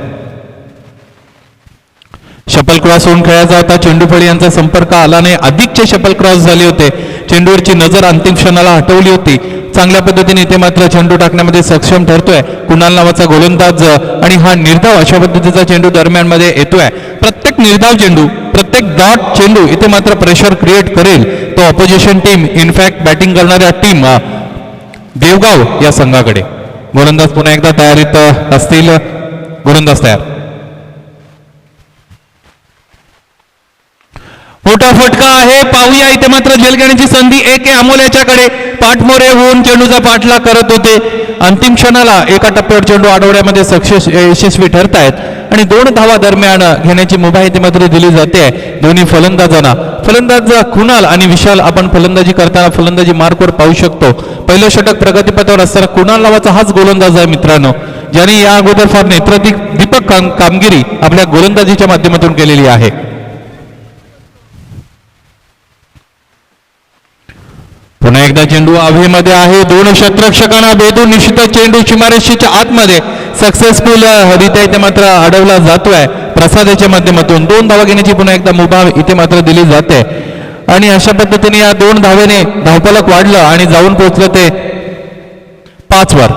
शपल क्रॉस होऊन खेळायचा होता. चेंडू फळी यांचा संपर्क आला नाही. अधिकचे शपल क्रॉस झाले होते. चेंडूवरची नजर अंतिम क्षणाला हटवली होती. चांगल्या पद्धतीने इथे मात्र चेंडू टाकण्यामध्ये सक्षम ठरतोय कुणाल नावाचा गोलंदाज आणि हा निर्धाव अशा पद्धतीचा चेंडू दरम्यान मध्ये येतोय. प्रत्येक निर्धाव चेंडू प्रत्येक डॉट चेंडू इथे मात्र प्रेशर क्रिएट करेल तो ऑपोजिशन टीम इनफॅक्ट बॅटिंग करणाऱ्या टीम देवगाव या संघाकडे. गोलंदाज पुन्हा एकदा तयारीत असतील. गोलंदाज तयार. मोठा फटका आहे. पाहूया इथे मात्र झेल घेण्याची संधी. एक अमोल याच्याकडे पाठमोरे होऊन चेंडूचा पाठलाग करत होते. अंतिम क्षणाला एका टप्प्यावर चेंडू अडवण्यामध्ये यशस्वी ठरतायत आणि 2 धावा दरम्यान घेण्याची मुभा इथे मात्र दिली जाते दोन्ही फलंदाजांना. फलंदाज कुणाल आणि विशाल आपण फलंदाजी करताना फलंदाजी मार्कवर पाहू शकतो. पहिलं षटक प्रगतीपथावर असताना कुणाल नावाचा हाच गोलंदाज आहे मित्रांनो. ज्यांनी या अगोदर फार नेत्रदीपक कामगिरी आपल्या गोलंदाजीच्या माध्यमातून केलेली आहे. पुन्हा एकदा चेंडू आवेमध्ये आहे. दोन षटरक्षकांना भेदून निश्चितच चेंडू सीमारेषेच्या आतमध्ये सक्सेसफुल रित्या इथे मात्र अडवला जातोय प्रसादाच्या माध्यमातून. 2 धावा घेण्याची पुन्हा एकदा मुभा इथे मात्र दिली जाते आणि अशा पद्धतीने या 2 धावेने धावफलक वाढलं आणि जाऊन पोहोचलं ते 5 वर.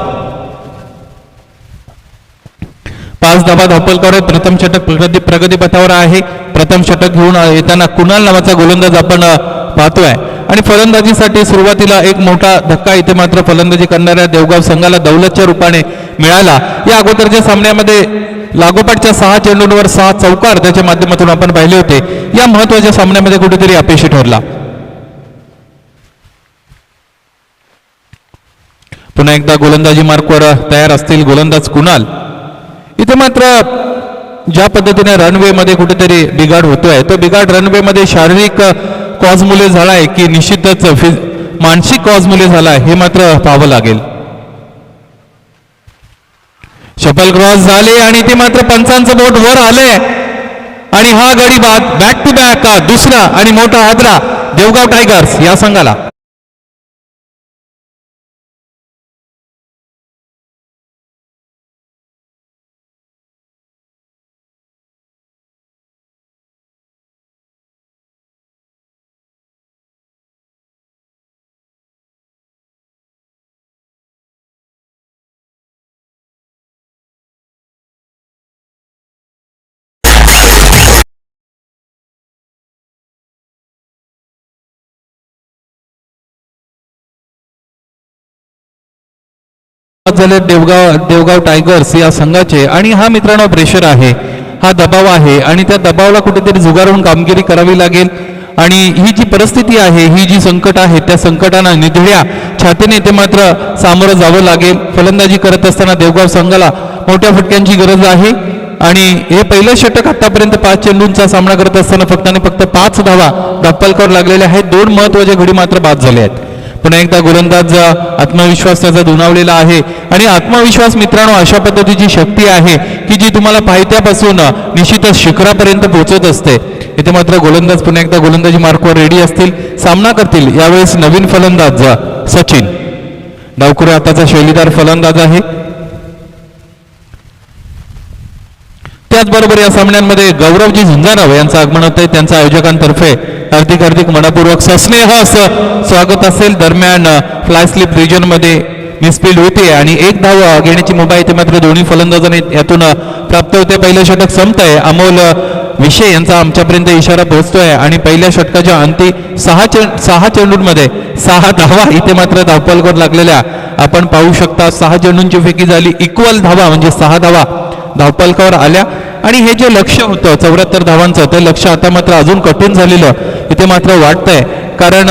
5 धावा धावफलकावर प्रथम षटक प्रगतीपथावर आहे. प्रथम षटक घेऊन येताना कुणाल नावाचा गोलंदाज आपण पाहतोय आणि फलंदाजीसाठी सुरुवातीला एक मोठा धक्का इथे मात्र फलंदाजी करणाऱ्या देवगाव संघाला दौलतच्या रूपाने मिळाला. या अगोदरच्या सामन्यामध्ये लागोपाठच्या 6 चेंडूंवर 6 चौकार त्याच्या माध्यमातून आपण पाहिले होते. या महत्वाच्या सामन्यामध्ये कुठेतरी अपयशी ठरला. पुन्हा एकदा गोलंदाजी मार्कवर तयार असतील गोलंदाज कुणाल. इथे मात्र ज्या पद्धतीने रनवे मध्ये कुठेतरी बिघाड होतोय तो बिघाड रनवे मध्ये शारीरिक कॉजमुळे झालाय की निश्चितच मानसिक कॉजमुळे झालाय हे मात्र पाहावं लागेल. शफल क्रॉस झाले आणि ते मात्र पंचांचं बोट वर आले आणि हा गडी बाद बॅक टू बॅक दुसरा आणि मोठा हादरा देवगाव टायगर्स या संघाला. झाले देवगाव टायगर्स या संघाचे आणि हा मित्रांनो प्रेशर आहे, हा दबाव आहे आणि त्या दबावाला कुठेतरी जुगारून कामगिरी करावी लागेल. आणि ही जी परिस्थिती आहे, ही जी संकट आहे, त्या संकटांना निधड्या छातीने ते मात्र सामोरं जावं लागेल. फलंदाजी करत असताना देवगाव संघाला मोठ्या फटक्यांची गरज आहे आणि हे पहिलं षटक आतापर्यंत 5 चेंडूंचा सामना करत असताना फक्त आणि फक्त 5 धावा धापलकावर लागलेल्या आहेत. 2 महत्वाच्या घडी मात्र बाद झाले आहेत. पुन्हा एकदा गोलंदाज आत्मविश्वास त्याचा दुणावलेला आहे आणि आत्मविश्वास मित्रांनो अशा पद्धतीची शक्ती आहे की जी तुम्हाला पायथ्यापासून निश्चितच शिखरापर्यंत पोहोचत असते. इथे मात्र गोलंदाज पुन्हा एकदा गोलंदाजी मार्कवर रेडी असतील, सामना करतील. यावेळेस नवीन फलंदाज सचिन डावखुरे आताचा शैलीदार फलंदाज आहे. त्याचबरोबर या सामन्यांमध्ये गौरवजी झुंजाराव यांचं आगमन होत आहे. त्यांच्या आयोजकांतर्फे हार्दिक हार्दिक मनपूर्वक सस्नेह असं स्वागत असेल. दरम्यान फ्लाय स्लिप रिजन मध्ये मिसफील्ड होते आणि 1 धाव घेण्याची मुभा इथे मात्र दोन्ही फलंदाजांनी यातून प्राप्त होते. पहिलं षटक संपतंय. अमोल विषय यांचा आमच्यापर्यंत इशारा पोहोचतोय आणि पहिल्या षटकाच्या अंती 6 चेंडूंमध्ये 6 धावा इथे मात्र धावपलकावर लागलेल्या आपण पाहू शकता. 6 चेंडूंची फेकी झाली, इक्वल धावा म्हणजे 6 धावा धावपलकावर आल्या आणि हे जे लक्ष्य होतं 74 धावांचं ते लक्ष्य आता मात्र अजून कठीण झालेलं इथे मात्र वाटतंय. कारण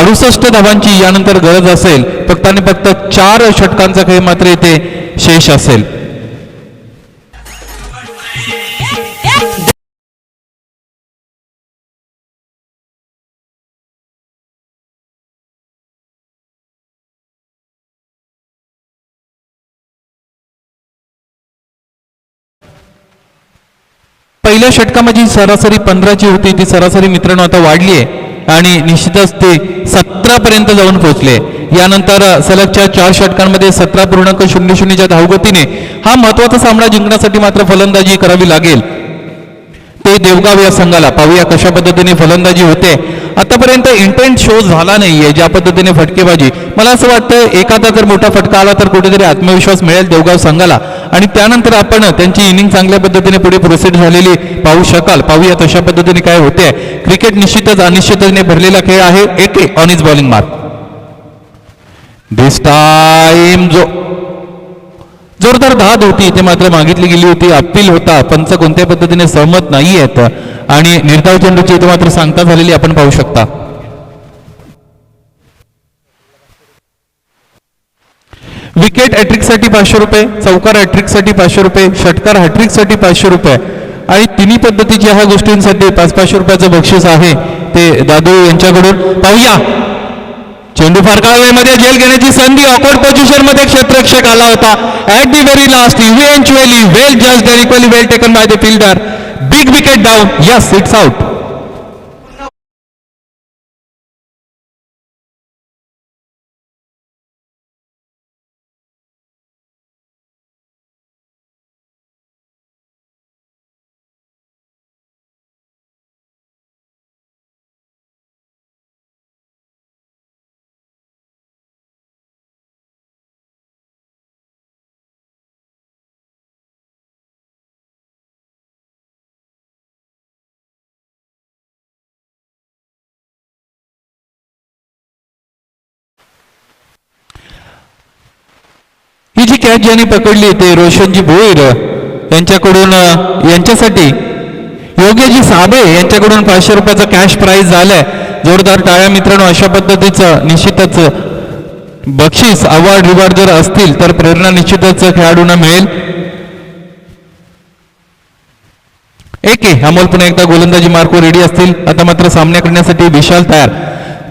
68 धावांची यानंतर गरज असेल. फक्त आणि फक्त 4 षटकांचा खेळ मात्र इथे शेष असेल. पहिल्या षटकामध्ये सरासरी 15ची होती, ती सरासरी मित्रांनो आता वाढली आहे आणि निश्चितच ते 17 पर्यंत जाऊन पोहोचले. यानंतर सलगच्या 4 षटकांमध्ये 17.00च्या धावगतीने हा महत्वाचा सामना जिंकण्यासाठी मात्र फलंदाजी करावी लागेल ते देवगाव या संघाला. पाहूया कशा पद्धतीने फलंदाजी होते. आतापर्यंत इंटेंट शो झाला नाहीये ज्या पद्धतीने फटकेबाजी. मला असं वाटतं एखादा जर मोठा फटका आला तर कुठेतरी आत्मविश्वास मिळेल देवगाव संघाला आणि त्यानंतर आपण त्यांची इनिंग चांगल्या पद्धतीने पुढे प्रोसीड झालेली पाहू शकाल. पाहूया तशा पद्धतीने काय होते. क्रिकेट निश्चितच अनिश्चिततेने भरलेला खेळ आहे. एके on is bowling mark. This time जोरदार धाद होती इथे मात्र मागितली गेली होती. अपील होता, पंच कोणत्या पद्धतीने सहमत नाही आहेत आणि निर्धाव चेंडूची इथे मात्र सांगता झालेली आपण पाहू शकता. विकेट हॅट्रिक साठी 500 रुपये, चौकार हॅट्रिक साठी 500 रुपये, षटकार हॅट्रिक साठी 500 रुपये आणि तिन्ही पद्धतीच्या ह्या गोष्टींसाठी 500 रुपयाचं बक्षीस आहे ते दादू यांच्याकडून. पाहूया चेंडू फार काळ वेळेमध्ये झेल घेण्याची संधी, ऑकवर्ड पोझिशन मध्ये क्षेत्ररक्षक आला होता. At the very last eventually well judged and equally well taken by the fielder. Big wicket down. Yes, it's out. ही जी कॅच ज्यांनी पकडली ते रोशनजी भोईर यांच्याकडून यांच्यासाठी योग्यजी साबळे यांच्याकडून 500 रुपयाचा कॅश प्राइज झालाय. जोरदार टाळ्या मित्रांनो. अशा पद्धतीचं निश्चितच बक्षीस अवॉर्ड रिवॉर्ड जर असतील तर प्रेरणा निश्चितच खेळाडूंना मिळेल. एक अमोल पुन्हा एकदा गोलंदाजी मार्कवर रेडी असतील. आता मात्र सामना करण्यासाठी विशाल तयार.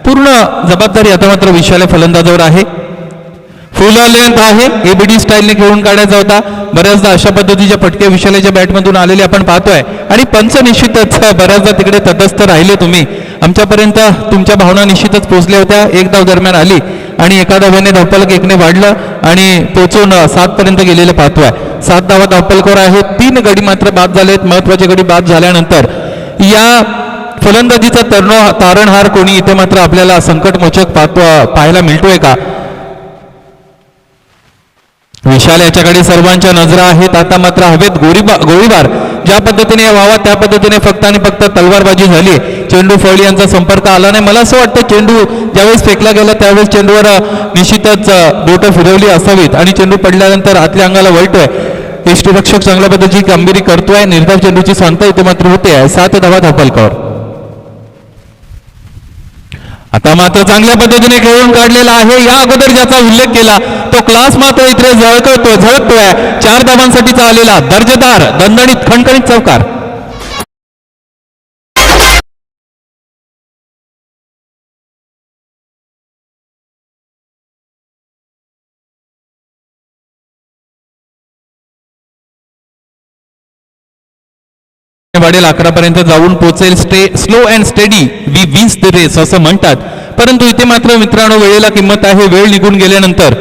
पूर्ण जबाबदारी आता मात्र विशाल फलंदाजावर आहे. फुल लेंथ आहे, एबीडी स्टाईलने खेळून काढायचा होता. बऱ्याचदा अशा पद्धतीच्या फटके विशालाच्या बॅटमधून आलेले आपण पाहतोय आणि पंच निश्चितच बऱ्याचदा तिकडे तटस्थ राहिले. तुम्ही आमच्यापर्यंत तुमच्या भावना निश्चितच पोहोचल्या होत्या. एक धाव दरम्यान आली आणि एका धाव्याने धावफलक एकने वाढलं आणि पोहोचून 7 पर्यंत गेलेलं पाहतोय. 7 धावा धावफलकावर आहेत. 3 गडी मात्र बाद झालेत. महत्वाचे गडी बाद झाल्यानंतर या फलंदाजीचा तारणहार कोणी इथे मात्र आपल्याला संकटमोचक पाहायला मिळतोय का? विशाल याच्याकडे सर्वांच्या नजरा आहेत. आता मात्र हवेत गोळीबार ज्या पद्धतीने व्हावा त्या पद्धतीने फक्त आणि फक्त तलवारबाजी झाली. चेंडू फळी यांचा संपर्क आला नाही. मला असं वाटतं चेंडू ज्यावेळेस फेकला गेला त्यावेळेस चेंडूवर निश्चितच बोटं फिरवली असावीत आणि चेंडू पडल्यानंतर आतल्या अंगाला वळतोय. यष्टीरक्षक चांगल्या पद्धतीची कामगिरी करतोय. निर्धाव चेंडूची सांगता इथे मात्र होते. 7 धावा धावफलकावर. आता मात्र चांगल्या पद्धतीने खेळून काढलेला आहे. या अगोदर ज्याचा उल्लेख केला तो क्लास मात्र इथे झळकतोय. 4 धावांसाठीचा आलेला दर्जेदार दणदणीत खणखणीत चौकार. वाढेल 11 पर्यंत जाऊन पोहोचेल. Slow and steady we wins the race असं म्हणतात. परंतु इथे मात्र मित्रांनो वेळेला किंमत आहे. वेळ निघून गेल्यानंतर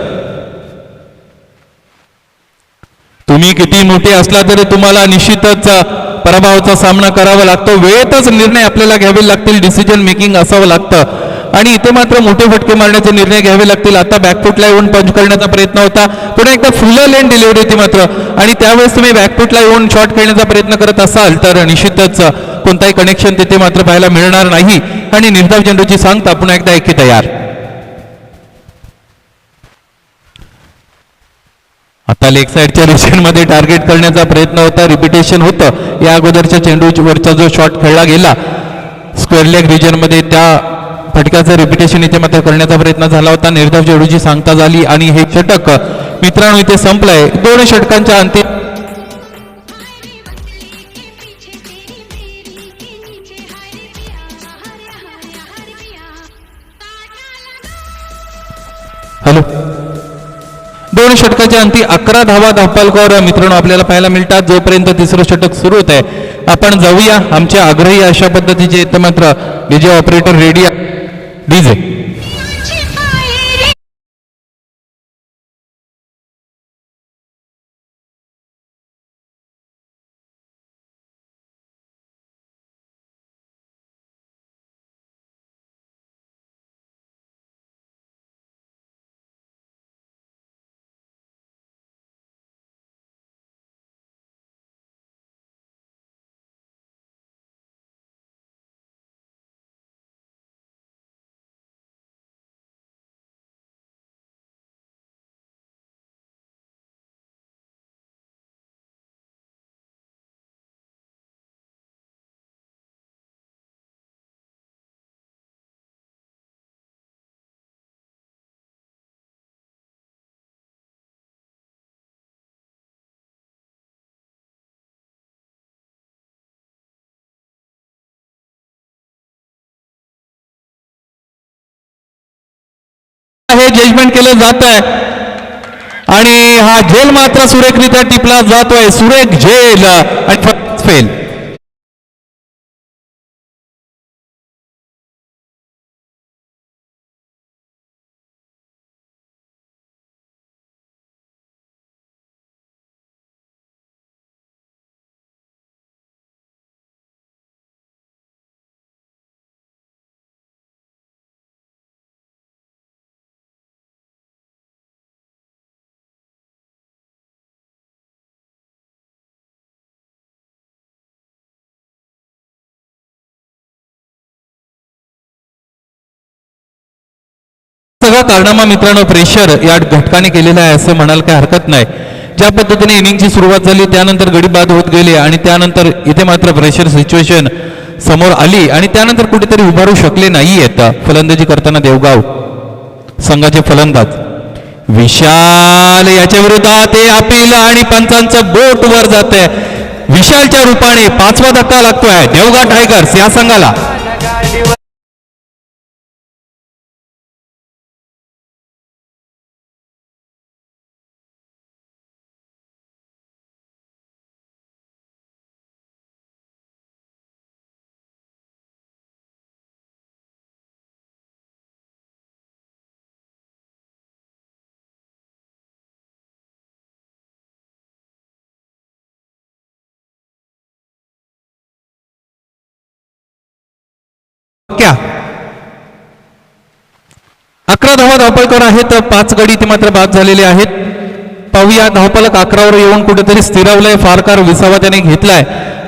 तुम्ही किती मोठे असला तरी तुम्हाला निश्चितच पराभवाचा सामना करावा लागतो. वेळेतच निर्णय आपल्याला घ्यावे लागतील. डिसिजन मेकिंग असावं लागतं आणि इथे मात्र मोठे फटके मारण्याचे निर्णय घ्यावे लागतील. आता बॅकफुटला येऊन पंच करण्याचा प्रयत्न होता. पुन्हा एकदा फुल लेन डिलिव्हरी होती मात्र आणि त्यावेळेस तुम्ही बॅकफुटला येऊन शॉट खेळण्याचा प्रयत्न करत असाल तर निश्चितच कोणताही कनेक्शन तिथे मात्र पाहायला मिळणार नाही आणि निर्धाव चेंडूची सांगता पुन्हा एकदा एकी तयार. आता लेग साईडच्या रिजनमध्ये टार्गेट करण्याचा प्रयत्न होता. रिपिटेशन होतं. या अगोदरच्या चेंडूवरचा जो शॉट खेळला गेला स्क्वेअर लेग रिजनमध्ये त्या फटक्याचं रिपिटेशन इथे मात्र करण्याचा प्रयत्न झाला होता. निर्धाव चेंडूची सांगता झाली आणि हे षटक मित्रांनो इथे संपलंय. 2 षटकांच्या अंतिम हॅलो 2 षटकाच्या अंती 11 धावा धावफलकावर मित्रांनो आपल्याला पाहायला मिळतात. जोपर्यंत तिसरं षटक सुरू होत आहे आपण जाऊया. आमच्या आग्रही अशा पद्धतीचे इथे मात्र डीजे ऑपरेटर रेडी डीजे हे जजमेंट केलं जात आहे आणि हा झेल मात्र सुरेखरित्या टिपला जातोय. सुरेख झेल आणि फक्त फेल. सगळा कारनामा मित्रांनो प्रेशर या घटकाने केलेला आहे असं म्हणायला काही हरकत नाही. ज्या पद्धतीने इनिंगची सुरुवात झाली त्यानंतर गडी बाद होत गेले आणि त्यानंतर इथे मात्र प्रेशर सिच्युएशन समोर आली आणि त्यानंतर कुठेतरी उभारू शकले नाही आहेत फलंदाजी करताना देवगाव संघाचे फलंदाज. विशाल याच्या विरोधात हे अपील आणि पंचांचं बोट वर जात आहे. विशालच्या रूपाने 5वा धक्का लागतोय देवगाव टायगर्स या संघाला. क्या 11 धावा धावपळकर आहेत. 5 गडी ते मात्र बाद झालेले आहेत. पाहूया धावपलक 11वर येऊन कुठेतरी स्थिरावलंय. फारकार विसावा त्याने घेतलाय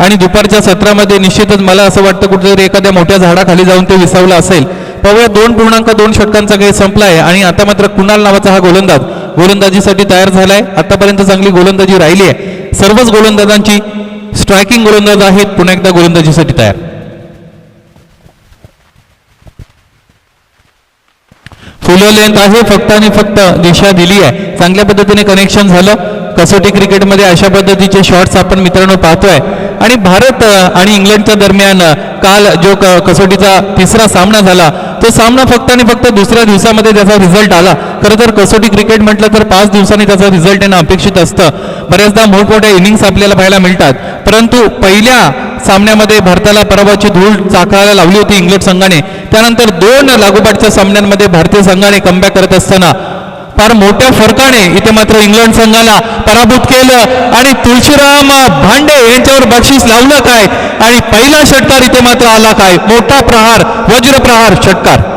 आणि दुपारच्या सत्रामध्ये निश्चितच मला असं वाटतं कुठेतरी एखाद्या मोठ्या झाडाखाली जाऊन ते विसावलं असेल. पाहूया 2.2 षटकांचा खेळ संपलाय आणि आता मात्र कुणाल नावाचा हा गोलंदाज गोलंदाजीसाठी तयार झालाय. आतापर्यंत चांगली गोलंदाजी राहिली आहे. सर्वच गोलंदाजांची स्ट्रायकिंग गोलंदाज आहेत पुन्हा एकदा गोलंदाजीसाठी तयार. फुलं लेंथ आहे फक्त आणि फक्त दिशा दिली आहे. चांगल्या पद्धतीने कनेक्शन झालं. कसोटी क्रिकेटमध्ये अशा पद्धतीचे शॉट्स आपण मित्रांनो पाहतोय आणि भारत आणि इंग्लंडच्या दरम्यान काल जो कसोटीचा तिसरा सामना झाला तो सामना फक्त आणि फक्त दुसऱ्या दिवसामध्ये त्याचा रिझल्ट आला. खरं तर कसोटी क्रिकेट म्हटलं तर 5 दिवसांनी त्याचा रिझल्ट येणं अपेक्षित असतं. बऱ्याचदा मोठमोठ्या इनिंग्स आपल्याला पाहायला मिळतात परंतु पहिल्या सामन्यामध्ये भारताला पराभवाची धूळ चाकायला लावली होती इंग्लंड संघाने. त्यानंतर 2 लागोपाठच्या सामन्यांमध्ये भारतीय संघाने कमबॅक करत असताना फार मोठ्या फरकाने इथे मात्र इंग्लंड संघाला पराभूत केलं आणि तुळशीराम भांडे यांच्यावर बक्षीस लावलं काय आणि पहिला षटकार इथे मात्र आला काय. मोठा प्रहार वज्रप्रहार षटकार.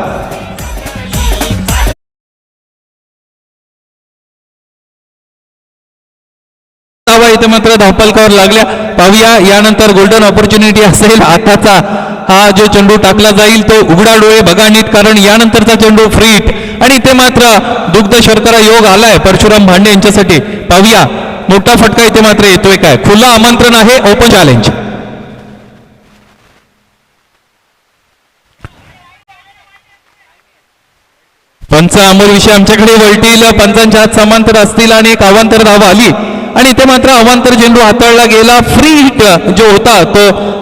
इथे मात्र धावपलकावर लागल्या. पाहूया यानंतर गोल्डन ऑपॉर्च्युनिटी असेल. आताचा हा जो चेंडू टाकला जाईल तो उघडा डोळे बघा नीट कारण यानंतरचा चेंडू फ्री हिट आणि इथे मात्र दुग्ध शर्करा योग आलाय परशुराम भांडे यांच्यासाठी. पाहूया मोठा फटका इथे मात्र येतोय काय. खुला आमंत्रण आहे ओपन चॅलेंज. पंच अमोल विषय आमच्याकडे वळतील. पंचांच्या हात समांतर असतील आणि एक अवांतर धावा आली आणि इथे मात्र अवांतर चेंडू हाताळला गेला. फ्री हिट जो होता तो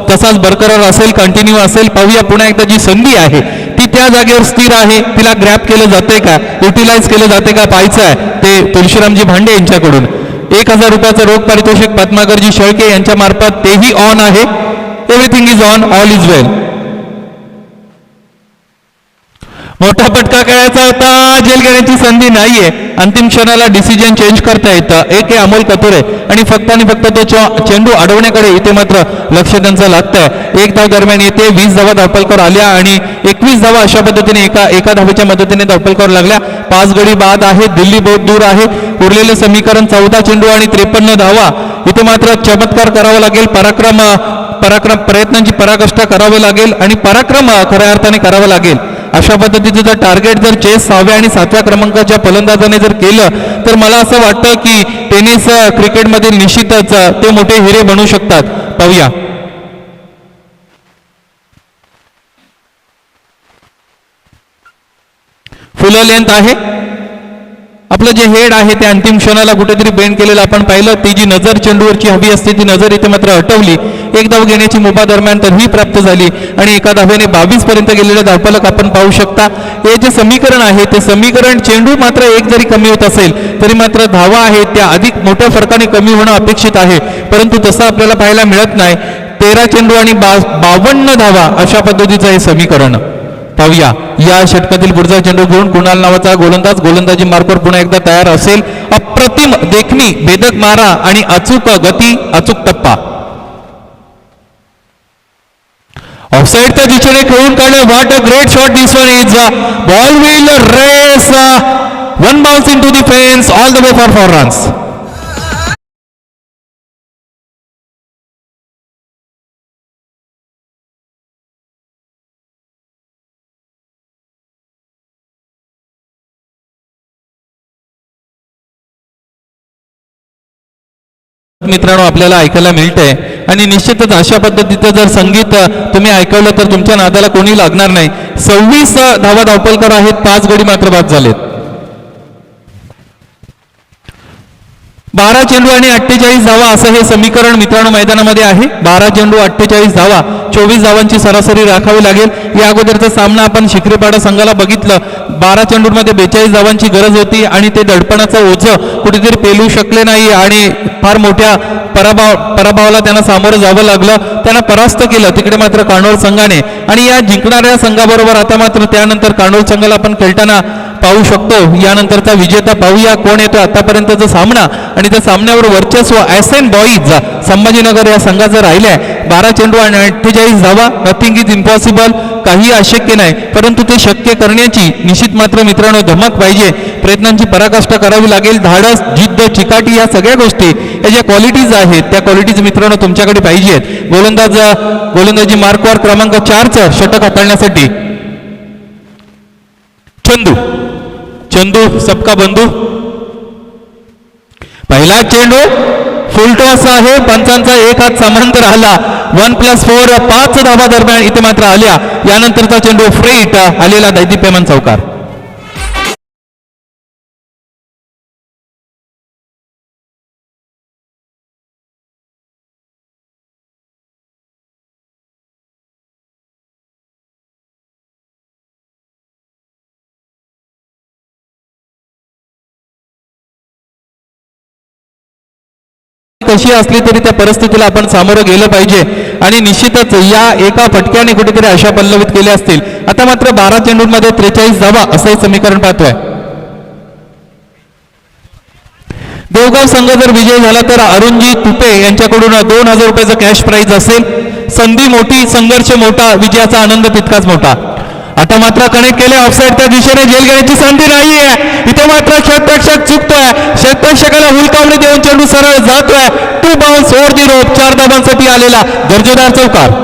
तसाच बरकरार असेल कंटिन्यू असेल. पाहूया पुन्हा एकदा जी संधी आहे ती त्या जागेवर स्थिर आहे. तिला ग्रॅप केलं जाते का युटिलाइज केलं जाते का पाहायचं आहे ते तुळशीरामजी भांडे यांच्याकडून. 1000 रुपयाचं रोख पारितोषिक पद्माकरजी शेळके यांच्या मार्फत तेही ऑन आहे. Everything is on all is well. मोठा फटका खेळायचा होता. जेल घेण्याची संधी नाहीये. अंतिम क्षणाला डिसिजन चेंज करता येतं. एक आहे अमोल कतुरे आणि फक्त तो चेंडू अडवण्याकडे इथे मात्र लक्ष त्यांचं लागतंय. 1 धाव दरम्यान येते 20 धावा धावपलकर आल्या आणि 21 धावा अशा पद्धतीने एका धावेच्या मदतीने धावपलकर लागल्या. 5 गडी बाद आहे. दिल्ली बहुत दूर आहे. उरलेले समीकरण 14 चेंडू आणि 53 धावा. इथे मात्र चमत्कार करावा लागेल. पराक्रम प्रयत्नांची पराकाष्ठा करावी लागेल आणि पराक्रम खऱ्या अर्थाने करावा लागेल. अशा पद्धतीचं जर टार्गेट जर चेस 6व्या आणि 7व्या क्रमांकाच्या फलंदाजाने जर केलं तर मला असं वाटतं की टेनिस क्रिकेटमध्ये निश्चितच ते मोठे हिरे बनू शकतात. पाहूया फुल लेंथ आहे आपलं जे हेड आहे ते अंतिम क्षणाला कुठेतरी बेंड केलेलं आपण पाहिलं. ती जी नजर चेंडूवरची हवी असते ती नजर इथे मात्र हटवली. एक धाव घेण्याची मुभा दरम्यान तर ही प्राप्त झाली आणि एका धावेने 22 पर्यंत गेलेले धावफलक आपण पाहू शकता. हे जे समीकरण आहे ते समीकरण चेंडू मात्र एक जरी कमी होत असेल तरी मात्र धावा आहेत त्या अधिक मोठ्या फरकाने कमी होणं अपेक्षित आहे, परंतु तसं आपल्याला पाहायला मिळत नाही. 13 चेंडू आणि 52 धावा अशा पद्धतीचं हे समीकरण. पाहूया या षटकातील पुढचा चेंडू घेऊन कुणाल नावाचा गोलंदाज गोलंदाजी मार्कवर पुन्हा एकदा तयार असेल. अप्रतिम देखणी भेदक मारा आणि अचूक गती अचूक टप्पा. ऑफसाईडच्या दिशेने खेळून काढले. What a great shot this one is. Ball will race one bounce into the fence all the way for runs. मित्रांनो आपल्याला ऐकायला मिळतंय आणि निश्चितच अशा पद्धतीचं जर संगीत तुम्ही ऐकवलं तर तुमच्या नादाला कोणी लागणार नाही. 26 धावा धावपलकर आहेत, 5 गडी मात्र बाद झालेत. 12 चेंडू आणि 48 धावा असं हे समीकरण मित्रांनो मैदानामध्ये आहे. 12 चेंडू 48 धावा 24 धावांची सरासरी राखावी लागेल. या अगोदरचा सामना आपण शिक्रीपाडा संघाला बघितलं. 12 चेंडूमध्ये 42 धावांची गरज होती आणि ते दडपणाचं ओझं कुठेतरी पेलू शकले नाही आणि फार मोठ्या पराभवाला त्यांना सामोरं जावं लागलं. त्यांना परास्त केलं तिकडे मात्र कानोल संघाने आणि या जिंकणाऱ्या संघाबरोबर आता मात्र त्यानंतर कानोल संघाला आपण खेळताना पाहू शकतो. यानंतरचा विजेता पाहूया कोण येतो. आतापर्यंतचा सामना आणि त्या सामन्यावर वर्चस्व एसएन बॉईज संभाजीनगर या संघाचं राहिलंय. 12 चेंडू आणि 48 धावा. नथिंग इज इम्पॉसिबल, काही अशक्य नाही, परंतु ते शक्य करण्याची निश्चित मात्र मित्रांनो धमक पाहिजे. प्रयत्नांची पराकाष्ठा करावी लागेल. धाडस, जिद्द, चिकाटी या सगळ्या गोष्टी या ज्या क्वालिटीज आहेत त्या क्वालिटीज मित्रांनो तुमच्याकडे पाहिजेत. गोलंदाजी मार्कवर क्रमांक 4चं षटक हाताळण्यासाठी चंदू सबका बंधू. पहिला चेंडू फुलटॉस आहे. पंचांचा एक हात समांतर आला. 1+4 5 धावा दरम्यान इथे मात्र आल्या. यानंतरचा चेंडू फ्रेट आलेला दैदीप्यमान चौकार. कशी असली तरी त्या परिस्थितीला आपण सामोरं गेलं पाहिजे आणि निश्चितच या एका फटक्याने कुठेतरी आशा पल्लवित केल्या असतील. आता मात्र 12 चेंडूंमध्ये 43 धावा असं समीकरण पाहतोय. देवगाव संघ जर विजय झाला तर अरुणजी तुपे यांच्याकडून 2000 रुपयाचं कॅश प्राइज असेल. संधी मोठी, संघर्ष मोठा, विजयाचा आनंद तितकाच मोठा. आता मात्र कनेक्ट केले. ऑफसाईड त्या दिशेने झेल घेण्याची संधी नाहीये. इथे मात्र षटरक्षक चुकतोय. षटरक्षकाला हुलकावणी देऊन चेंडू सरळ जातोय. 2 बाउन्स ओव्हर दी रोप. 4 धावांसाठी आलेला दर्जेदार चौकार.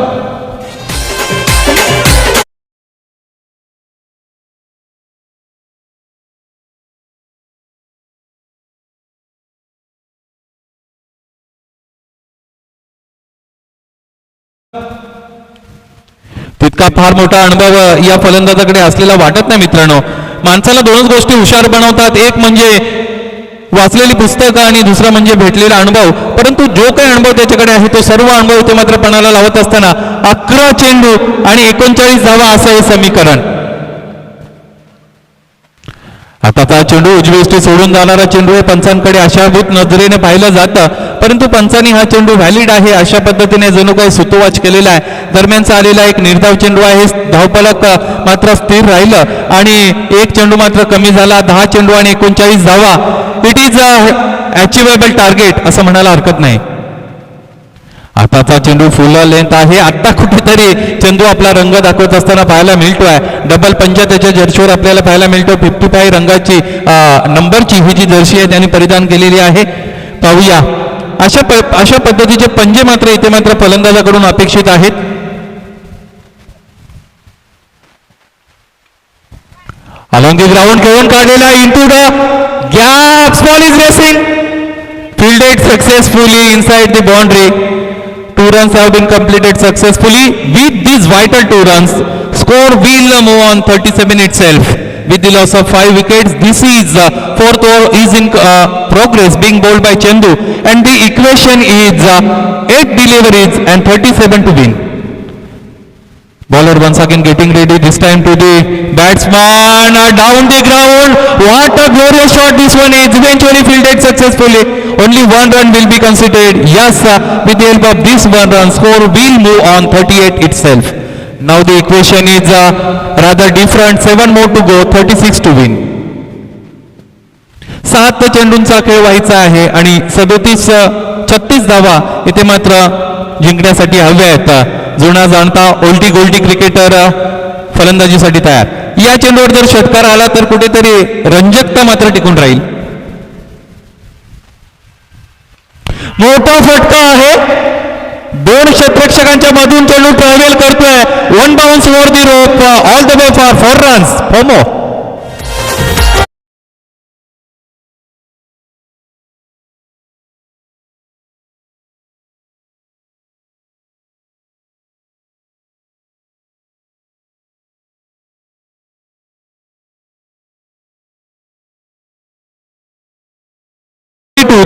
तितका फार मोठा अनुभव या फलंदाजाकडे असलेला वाटत नाही मित्रांनो. माणसाला दोनच गोष्टी हुशार बनवतात, एक म्हणजे वाचलेली पुस्तकं आणि दुसरा म्हणजे भेटलेला अनुभव. परंतु जो काही अनुभव त्याच्याकडे आहे तो सर्व अनुभव ते मात्र पणाला लावत असताना 11 चेंडू आणि 39 धावा असं हे समीकरण. आताचा चेंडू उजवीष्टी सोडून जाणारा चेंडू हे पंचांकडे आशाभूत नजरेने पाहिलं जातं, परंतु पंचांनी हा चेंडू व्हॅलिड आहे अशा पद्धतीने जणू काही सुतोवाच केलेला आहे. दरम्यानचा आलेला एक निर्धाव चेंडू आहे. धावफलक मात्र स्थिर राहिलं आणि एक चेंडू मात्र कमी झाला. 10 चेंडू आणि 39 धावा. इट इज अचिवेबल टार्गेट असं म्हणायला हरकत नाही. आताचा चेंडू फुल लेंथ आहे. आता कुठेतरी चेंडू आपला रंग दाखवत असताना पाहायला मिळतोय. डबल पंजा त्याच्या जर्सीवर आपल्याला पाहायला मिळतो. 55 रंगाची नंबरची ही जी जर्सी आहे त्यांनी परिधान केलेली आहे. पाहूया अशा पद्धतीचे पंजे मात्र इथे मात्र फलंदाजाकडून अपेक्षित आहेत. अलॉंग द ग्राउंड खेळून काढलेला into the gap. Ball is racing. fielded successfully inside the boundary. 2 runs have been completed successfully. With these vital 2 runs, score will move on 37 itself. with the loss of 5 wickets. This is fourth over is in progress, being bowled by Chandu, and the equation is 8 deliveries and 37 to win. Bowler once again getting ready, this time to the batsman, down the ground. What a glorious shot this one is, eventually fielded successfully. Only 1 run will be considered. Yes, with the help of this 1 run, score will move on 38 itself. Now the equation is rather different, 7 more to go, 36 to win. 7 चेंडूंचा खेळ व्हायचा आहे आणि 36 धावा इथे मात्र जिंकण्यासाठी हव्या आहेत. जुना जाणता ओल्टी गोल्टी क्रिकेटर फलंदाजीसाठी तयार. या चेंडूवर जर षटकार आला तर कुठेतरी रंजकता मात्र टिकून राहील. मोठा फटका आहे, 2 क्षेत्ररक्षकांच्या मधून चेंडू ट्रॅव्हल करतोय. 1 bounce over the rope, all the way for 4 runs. FOMO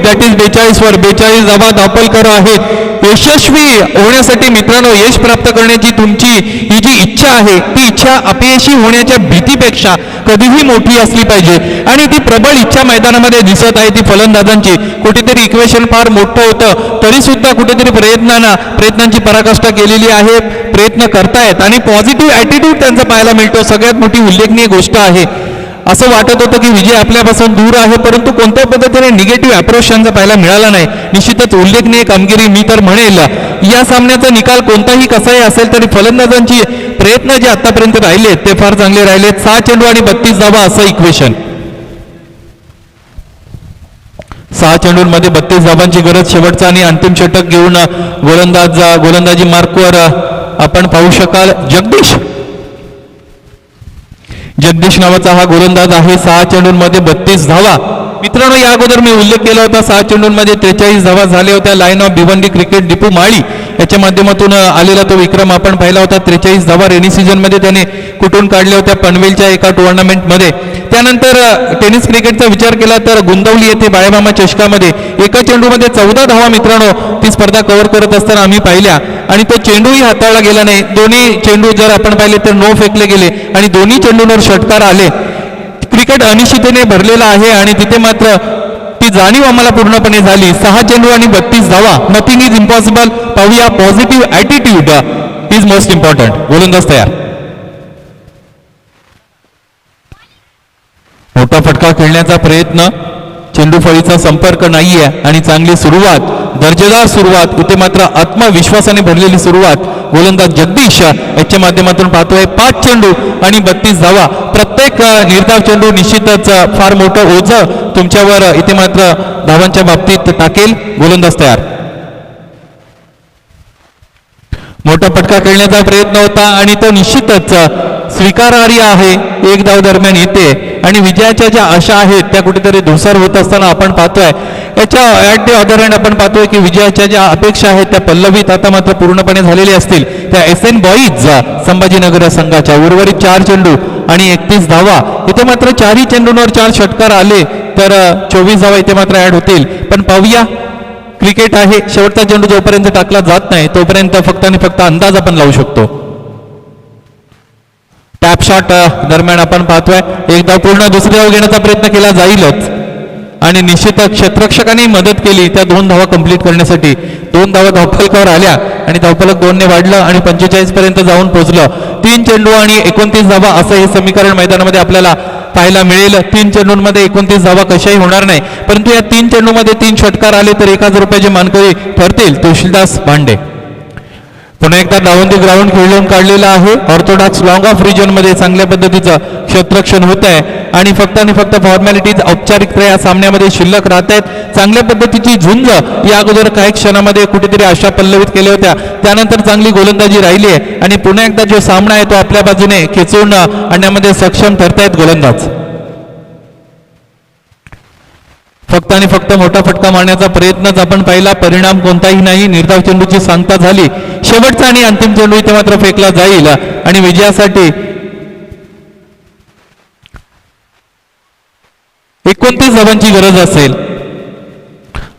that is 42 वर 42 धावा धापलकर आहेत. यशस्वी होण्यासाठी मित्रांनो, यश प्राप्त करण्याची तुमची ही जी इच्छा आहे ती इच्छा अपयशी होण्याच्या भीतीपेक्षा कधीही मोठी असली पाहिजे आणि ती प्रबळ इच्छा मैदानामध्ये दिसत आहे ती फलंदाजांची. कुठेतरी इक्वेशन फार मोठं होतं तरी सुद्धा कुठेतरी प्रयत्नांची पराकाष्ठा केलेली आहे, प्रयत्न करतायत आणि पॉझिटिव्ह ॲटिट्यूड त्यांचा पाहायला मिळतो. सगळ्यात मोठी उल्लेखनीय गोष्ट आहे. असं वाटत होतं की विजय आपल्यापासून दूर आहे, परंतु कोणत्या पद्धतीने निगेटिव्ह अप्रोच त्यांचा पाहायला मिळाला नाही. निश्चितच उल्लेखनीय कामगिरी मी तर म्हणेल. या सामन्याचा निकाल कोणताही कसाही असेल तरी फलंदाजांची प्रयत्न जे आतापर्यंत राहिलेत ते फार चांगले राहिलेत. 6 चेंडू आणि 32 धावा असं इक्वेशन. 6 चेंडूंमध्ये 32 धावांची गरज. शेवटचा आणि अंतिम षटक घेऊन गोलंदाजी मार्कवर आपण पाहू शकाल जगदीश नावाचा हा गोलंदाज आहे. 6 चेंडूंमध्ये 32 धावा. मित्रांनो, या अगोदर मी उल्लेख केला होता 6 चेंडूंमध्ये 43 धावा झाल्या होत्या. Line of Bhiwandi cricket Dipu Mali याच्या माध्यमातून आलेला तो विक्रम आपण पाहिला होता. 43 धावा रेनी सीझन मध्ये त्याने कुठून काढल्या होत्या पनवेलच्या एका टुर्नामेंटमध्ये. त्यानंतर टेनिस क्रिकेटचा विचार केला तर गुंदवली येथे बाळेमामा चषकामध्ये एका चेंडूमध्ये 14 धावा मित्रांनो ती स्पर्धा कव्हर करत असताना आम्ही पाहिल्या आणि तो चेंडूही हाताळला गेला नाही. दोन्ही चेंडू जर आपण पाहिले तर नो फेकले गेले आणि दोन्ही चेंडूंवर षटकार आले. क्रिकेट अनिश्चिततेने भरलेला आहे आणि तिथे मात्र ती जाणीव आम्हाला पूर्णपणे झाली. 6 चेंडू आणि 32 धावा, नथिंग इज इम्पॉसिबल. पाहूया positive attitude is most important. गोलंदाज तयार. मोठा फटका खेळण्याचा प्रयत्न, चेंडू फळीचा संपर्क नाहीये आणि चांगली सुरुवात, दर्जेदार सुरुवात. इथे मात्र आत्मविश्वासाने भरलेली सुरुवात. गोलंदाज जगदीश याच्या माध्यमातून पाहतोय 5 चेंडू आणि 32 धावा. प्रत्येक निर्धाव चेंडू निश्चितच फार मोठं ओझं तुमच्यावर इथे मात्र धावांच्या बाबतीत टाकेल. गोलंदाज तयार. मोठा फटका खेळण्याचा प्रयत्न होता आणि तो निश्चितच स्वीकारार्ह आहे. 1 धाव दरम्यान येते आणि विजयाच्या ज्या आशा आहेत त्या कुठेतरी धुसर होत असताना आपण पाहतोय. याच्या आधाराने आपण पाहतोय की विजयाच्या ज्या अपेक्षा आहेत त्या पल्लवीत आता मात्र पूर्णपणे झालेल्या असतील. त्या SN बॉईज संभाजीनगर संघाच्या उर्वरित 4 चेंडू आणि 31 धावा. इथे मात्र 4ही चेंडूंवर 4 षटकार आले तर 24 धावा इथे मात्र ऍड होतील. पण पाहूया, क्रिकेट आहे, शेवटचा चेंडू जोपर्यंत टाकला जात नाही तोपर्यंत फक्त आणि फक्त अंदाज आपण लावू शकतो. टॅप शॉट दरम्यान आपण पाहतोय 1 धाव पूर्ण, दुसरी धाव घेण्याचा प्रयत्न केला जाईलच आणि निश्चितच क्षेत्ररक्षकांनी मदत केली त्या 2 धावा कंप्लीट करण्यासाठी. 2 धावा धावफलकावर आल्या आणि धावफलक 2 ने वाढलं आणि 45 पर्यंत जाऊन पोहोचलं. 3 चेंडू आणि 29 धावा असं हे समीकरण मैदानामध्ये आपल्याला पाहायला मिळेल. 3 चेंडूंमध्ये 29 धावा कशाही होणार नाही, परंतु या 3 चेंडूमध्ये 3 षटकार आले तर 1000 रुपयाचे मानकरी ठरतील. तुळशीदास भांडे पुन्हा एकदा डाऊन द ग्राउंड खेळून काढलेला आहे. ऑर्थोडॉक्स लॉंग ऑफ रिजन मध्ये चांगल्या पद्धतीचं क्षेत्ररक्षण होत आहे आणि फक्त फॉर्मॅलिटीज औपचारिकता या सामन्यामध्ये शिल्लक राहत आहेत. चांगल्या पद्धतीची झुंज या अगोदर काही क्षणामध्ये कुठेतरी आशा पल्लवित केल्या होत्या, त्यानंतर चांगली गोलंदाजी राहिली आहे आणि पुन्हा एकदा जो सामना आहे तो आपल्या बाजूने खेचून आणण्यामध्ये सक्षम ठरतायत गोलंदाज. फक्त आणि फक्त मोठा फटका मारण्याचा प्रयत्नच आपण पाहिला, परिणाम कोणताही नाही. निर्धाव चेंडूची सांगता झाली. शेवटचा आणि अंतिम चेंडू इथे मात्र फेकला जाईल आणि विजयासाठी 29 धावांची गरज असेल.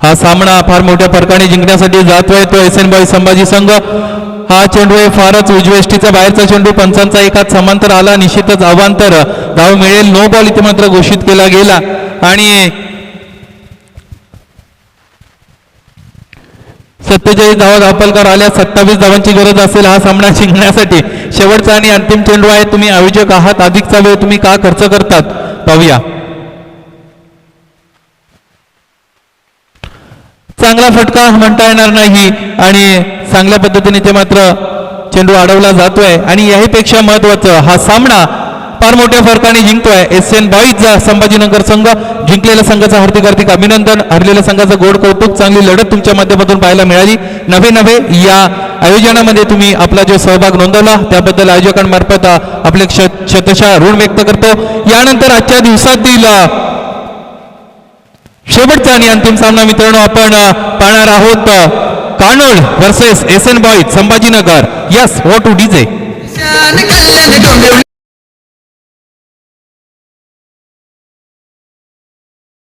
हा सामना फार मोठ्या फरकाने जिंकण्यासाठी जातोय तो एस एन बॉय संभाजी संघ. हा चेंडू आहे फारच उजव्या यष्टीचा बाहेरचा चेंडू, पंचांचा एक हात समांतर आला, निश्चितच अवांतर धाव मिळेल. नो बॉल इथे मात्र घोषित केला गेला आणि 47 धावा धावफलकार आल्या. 27 धावांची गरज असेल हा सामना जिंकण्यासाठी. शेवटचा आणि अंतिम चेंडू आहे. तुम्ही आयोजक आहात, अधिकचा वेळ तुम्ही का खर्च करतात पाहूया. चांगला फटका म्हणता येणार नाही आणि चांगल्या पद्धतीने ते मात्र चेंडू अडवला जातोय आणि याहीपेक्षा महत्वाचं हा सामना फार मोठ्या फरकाने जिंकतोय एस एन बॉईज संभाजीनगर संघ. जिंकलेल्या संघाचं हार्दिक अभिनंदन, हरलेल्या संघाचं गोड कौतुक. चांगली लढत तुमच्या माध्यमातून पाहायला मिळाली. नवे या आयोजनामध्ये तुम्ही आपला जो सहभाग नोंदवला त्याबद्दल आयोजकांमार्फत आपले शतशः ऋण व्यक्त करतो. यानंतर आजच्या दिवसातील शेवटचा आणि अंतिम सामना मित्रांनो आपण पाहणार आहोत. Kanod versus S N boys Sambhajinagar. Yes, what to DJ.